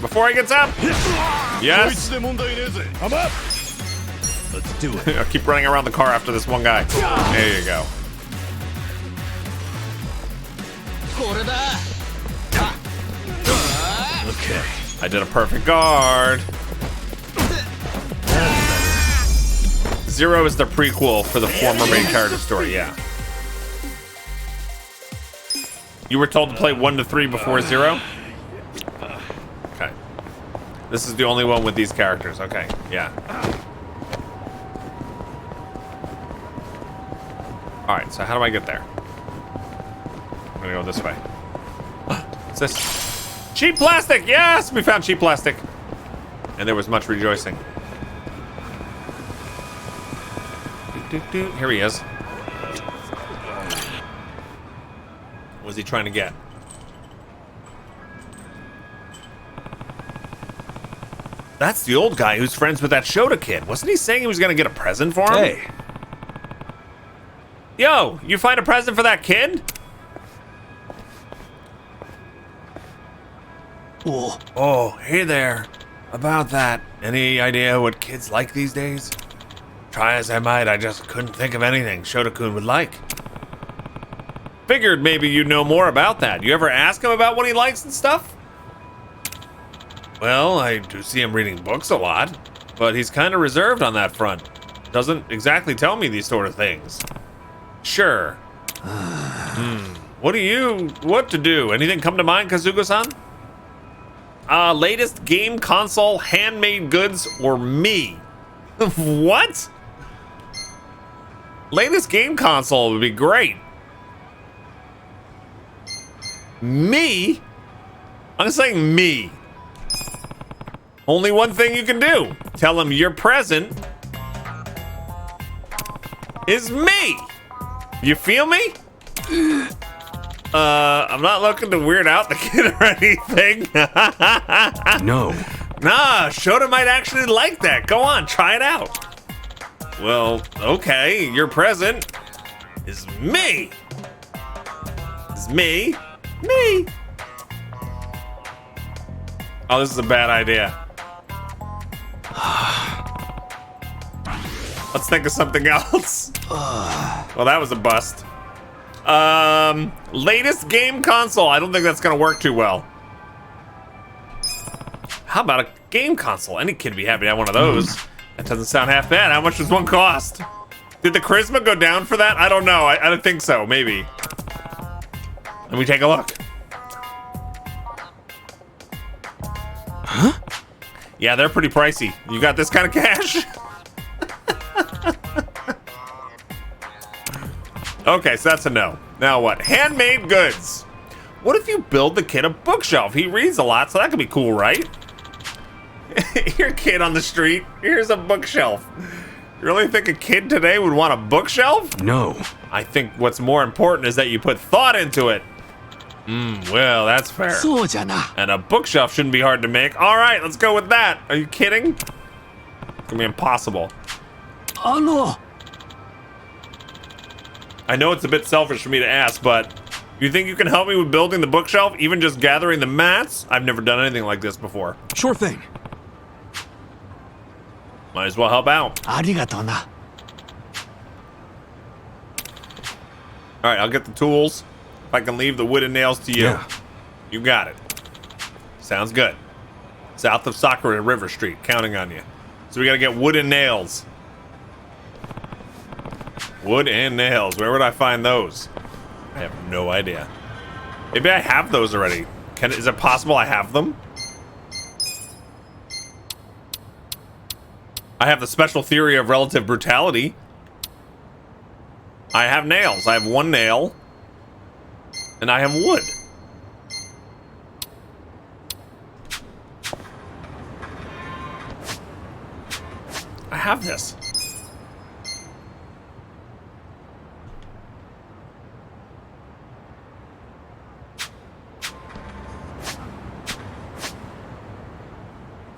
Before he gets up. Yes. I'm up. Let's do it. I'll keep running around the car after this one guy. There you go. Okay. I did a perfect guard. Zero is the prequel for the former main character story, yeah. You were told to play 1 to 3 before 0? Okay. This is the only one with these characters. Okay, yeah. Alright, so how do I get there? I'm gonna go this way. What's this? Cheap plastic! Yes! We found cheap plastic. And there was much rejoicing. Here he is. What's he trying to get? That's the old guy who's friends with that Shota kid. Wasn't he saying he was gonna get a present for him? Hey. Yo, you find a present for that kid? Oh, hey there. About that, any idea what kids like these days? Try as I might, I just couldn't think of anything Shota-kun would like. Figured maybe you'd know more about that. You ever ask him about what he likes and stuff? Well, I do see him reading books a lot, but he's kind of reserved on that front. Doesn't exactly tell me these sort of things. Sure. What to do? Anything come to mind, Kazuko-san? Latest game console, Handmade Goods, or me? What? Latest game console would be great. Me? I'm saying me. Only one thing you can do. Tell him your present is me. You feel me? I'm not looking to weird out the kid or anything. No. Nah, Shota might actually like that. Go on, try it out. Well, okay, your present is me. Is me. Me. Oh, this is a bad idea. Let's think of something else. Well, that was a bust. Latest game console. I don't think that's gonna work too well. How about a game console? Any kid would be happy to have one of those. That doesn't sound half bad. How much does one cost? Did the charisma go down for that? I don't know. I don't think so. Maybe. Let me take a look. Huh? Yeah, they're pretty pricey. You got this kind of cash? Okay, so that's a no. Now what? Handmade Goods. What if you build the kid a bookshelf? He reads a lot, so that could be cool, right? Here, kid on the street. Here's a bookshelf. You really think a kid today would want a bookshelf? No. I think what's more important is that you put thought into it. Well, that's fair. And a bookshelf shouldn't be hard to make. All right, let's go with that. Are you kidding? It's gonna be impossible. Oh no. I know it's a bit selfish for me to ask, but you think you can help me with building the bookshelf, even just gathering the mats? I've never done anything like this before. Sure thing. Might as well help out. Arigato na. All right, I'll get the tools. If I can leave the wood and nails to you. Yeah. You got it. Sounds good. South of Sakura River Street, counting on you. So we gotta get wood and nails. Wood and nails. Where would I find those? I have no idea. Maybe I have those already. Is it possible I have them? I have the special theory of relative brutality. I have nails. I have one nail. And I have wood. have this?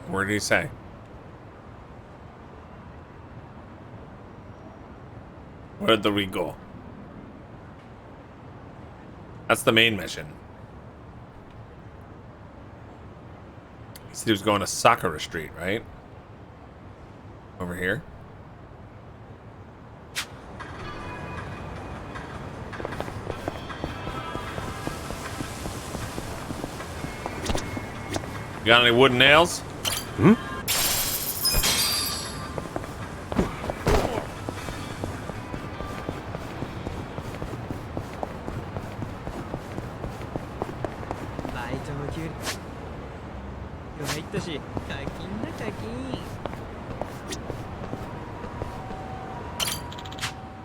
Where did he say? Where do we go? That's the main mission. He said he was going to Sakura Street, right? Over here. You got any wooden nails? Hmm?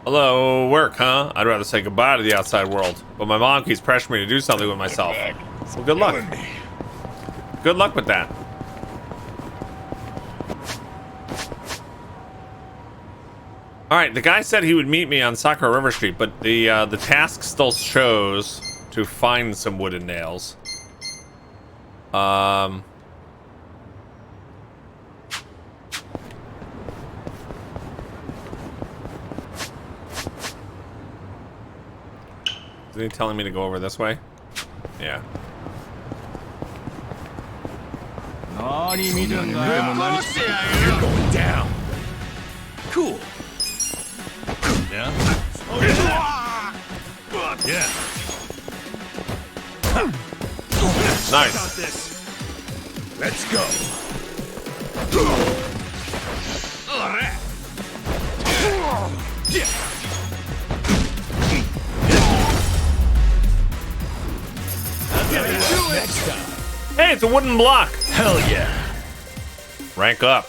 Hello, work, huh? I'd rather say goodbye to the outside world, but my mom keeps pressuring me to do something with myself. So good luck. Good luck with that. All right, the guy said he would meet me on Sakura River Street, but the task still shows to find some wooden nails. Is he telling me to go over this way? Yeah. You're going down. Cool. Yeah? Yeah. Nice. Let's go. Hey, it's a wooden block. Hell yeah. Rank up.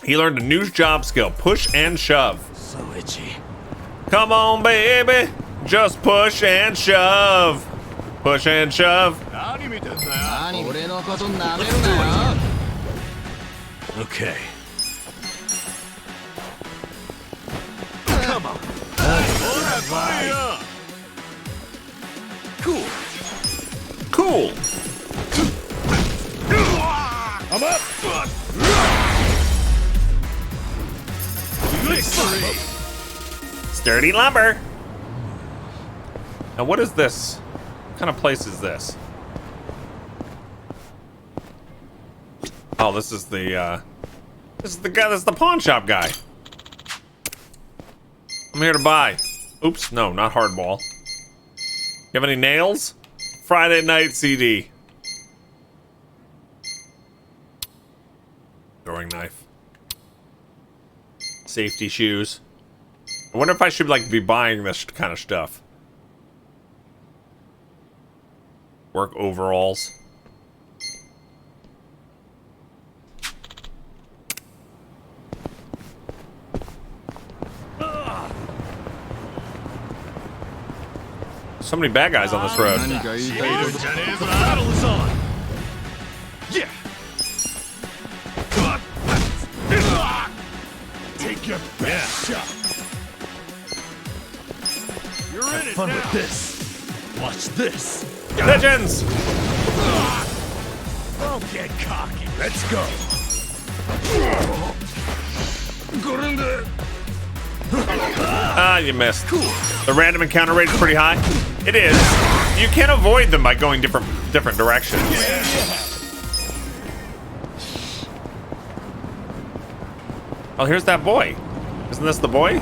He learned a new job skill, push and shove. So itchy. Come on, baby. Just push and shove. Push and shove. Okay. Come on. Cool. Cool. I'm up. Sturdy lumber. Now, what is this? What kind of place is this? Oh, this is the guy. That's the pawn shop guy. I'm here to buy. Oops, no, not hardball. You have any nails? Friday night CD. Throwing knife. Safety shoes. I wonder if I should like be buying this kind of stuff. Work overalls. So many bad guys on this road. The battle is on. Yeah. Take your best shot. You're in it fun now. With this. Watch this. Legends. Don't get cocky. Let's go. Ah, you missed. The random encounter rate is pretty high. It is. You can avoid them by going different directions. Oh, here's that boy. Isn't this the boy?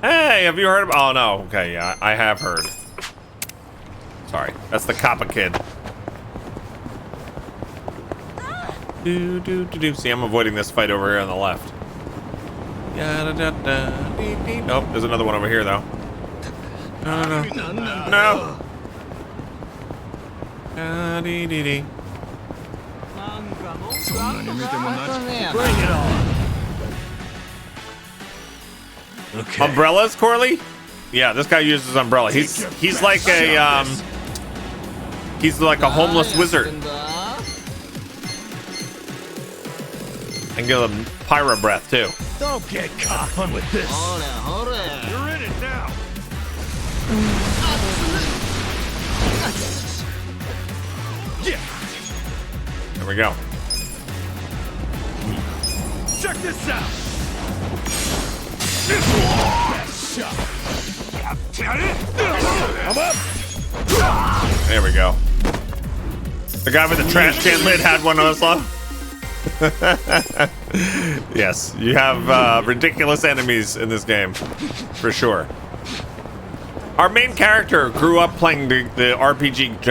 Hey, have you heard of? Oh no. Okay, yeah, I have heard. Sorry, that's the Kappa kid. See, I'm avoiding this fight over here on the left. Nope, there's another one over here though. No. Bring it on. Okay. Umbrellas, Corley? Yeah, this guy uses umbrella. He's like a he's like a homeless wizard. And give them pyro breath too. Don't get caught fun with this. You're in it now. Yeah. There we go. Check this out. Best shot. I'm up. There we go. The guy with the trash can lid had one of those. Yes, you have ridiculous enemies in this game, for sure. Our main character grew up playing the RPG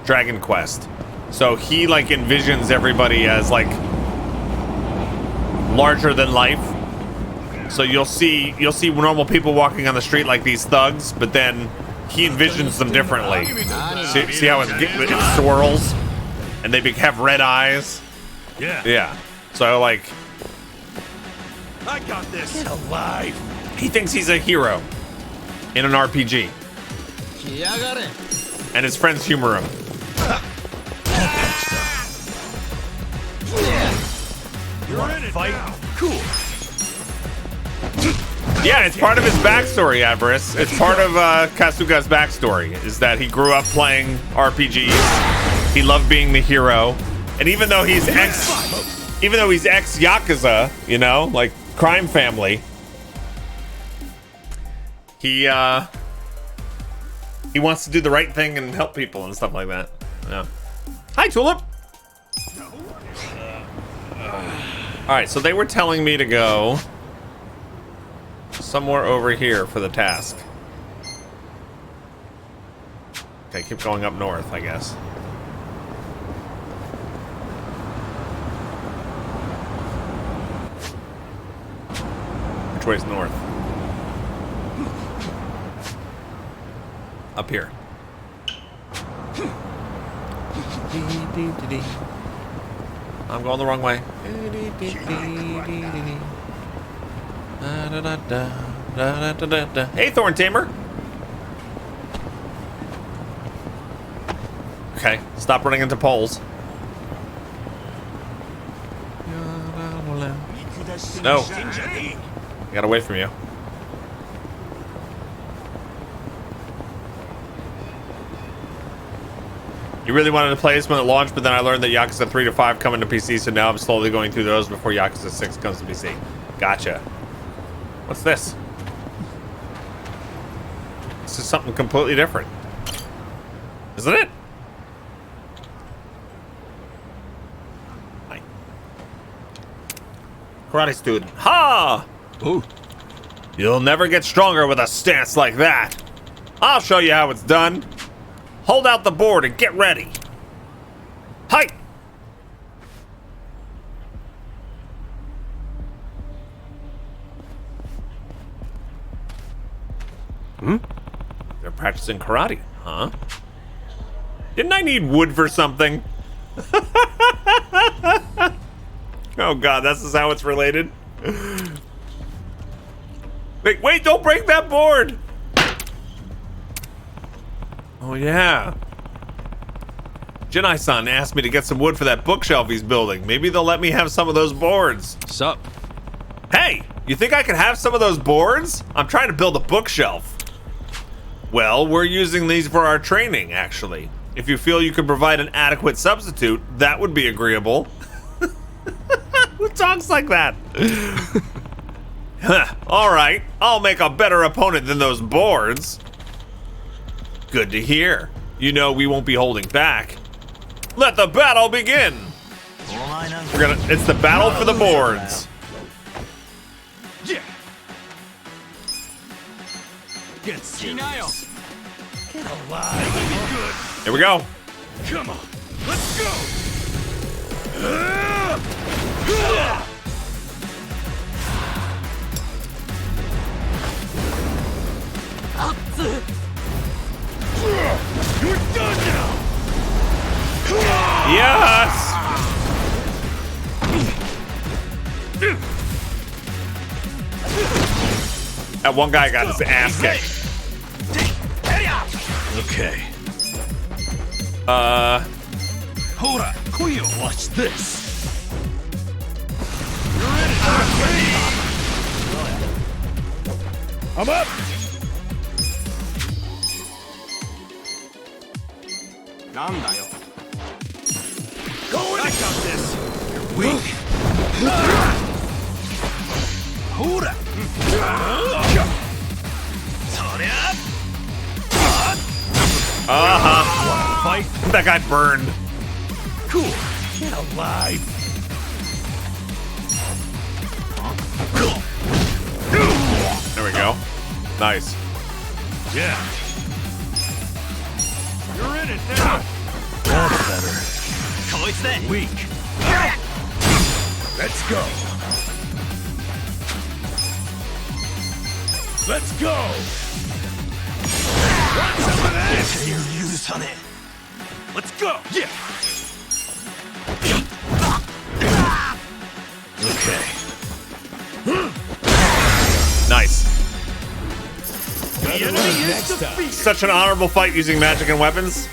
Dragon Quest, so he like envisions everybody as like larger than life. So you'll see normal people walking on the street like these thugs, but then he envisions them differently. See how it swirls, and they have red eyes. Yeah. So like, I got this. Get alive. He thinks he's a hero in an RPG, and his friends humor him. You want to fight? Cool. Yeah, it's part of his backstory, Avarice. It's part of Kasuga's backstory, is that he grew up playing RPGs. He loved being the hero, and even though he's ex Yakuza, you know, like crime family, he wants to do the right thing and help people and stuff like that. Yeah. Hi, Tulip. All right, so they were telling me to go somewhere over here for the task. Okay, keep going up north, I guess. Which way's north? Up here. I'm going the wrong way. Hey, Thorn Tamer. Okay, stop running into poles. No. I got away from you. You really wanted to play this when it launched, but then I learned that Yakuza 3 to 5 come into PC, so now I'm slowly going through those before Yakuza 6 comes to PC. Gotcha. What's this? This is something completely different. Isn't it? Hi. Karate student. Ha! Ooh. You'll never get stronger with a stance like that. I'll show you how it's done. Hold out the board and get ready. Hi! They're practicing karate, huh? Didn't I need wood for something? Oh god, this is how it's related. Wait, don't break that board! Oh yeah. Jinai-san asked me to get some wood for that bookshelf he's building. Maybe they'll let me have some of those boards. Sup? Hey, you think I could have some of those boards? I'm trying to build a bookshelf. Well, we're using these for our training, actually. If you feel you could provide an adequate substitute, that would be agreeable. Who talks like that? All right, I'll make a better opponent than those boards. Good to hear. You know we won't be holding back. Let the battle begin. It's the battle for the boards. Yeah. Get serious. Get alive. Be good. Here we go. Come on. Let's go. You're done now. Yes. That one guy got his ass kicked. Okay. Hora, Koyo, watch this. I'm up! I got this! You're weak. Hold up! Uh-huh. Fight? That guy burned. Cool. Get alive. There we go. Nice. Yeah. You're in it now. That's better. Weak. Let's go. Let's go. Want some of this? Let's go. Yeah. Okay. Nice. The enemy is defeated. Such an honorable fight using magic and weapons.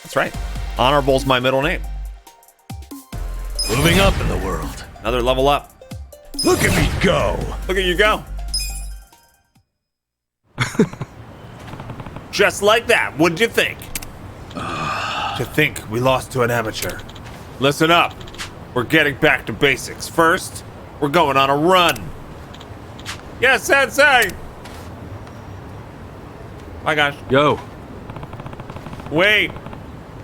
That's right. Honorable's my middle name. Moving up in the world. Another level up. Look at me go. Look at you go. Just like that. What'd you think? To think we lost to an amateur. Listen up. We're getting back to basics. First, we're going on a run. Yes, Sensei. Bye, guys. Yo. Wait.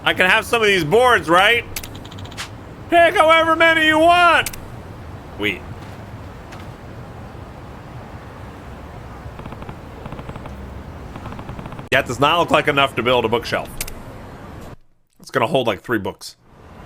I can have some of these boards, right? Pick however many you want. Wait. That does not look like enough to build a bookshelf. It's gonna hold like 3 books.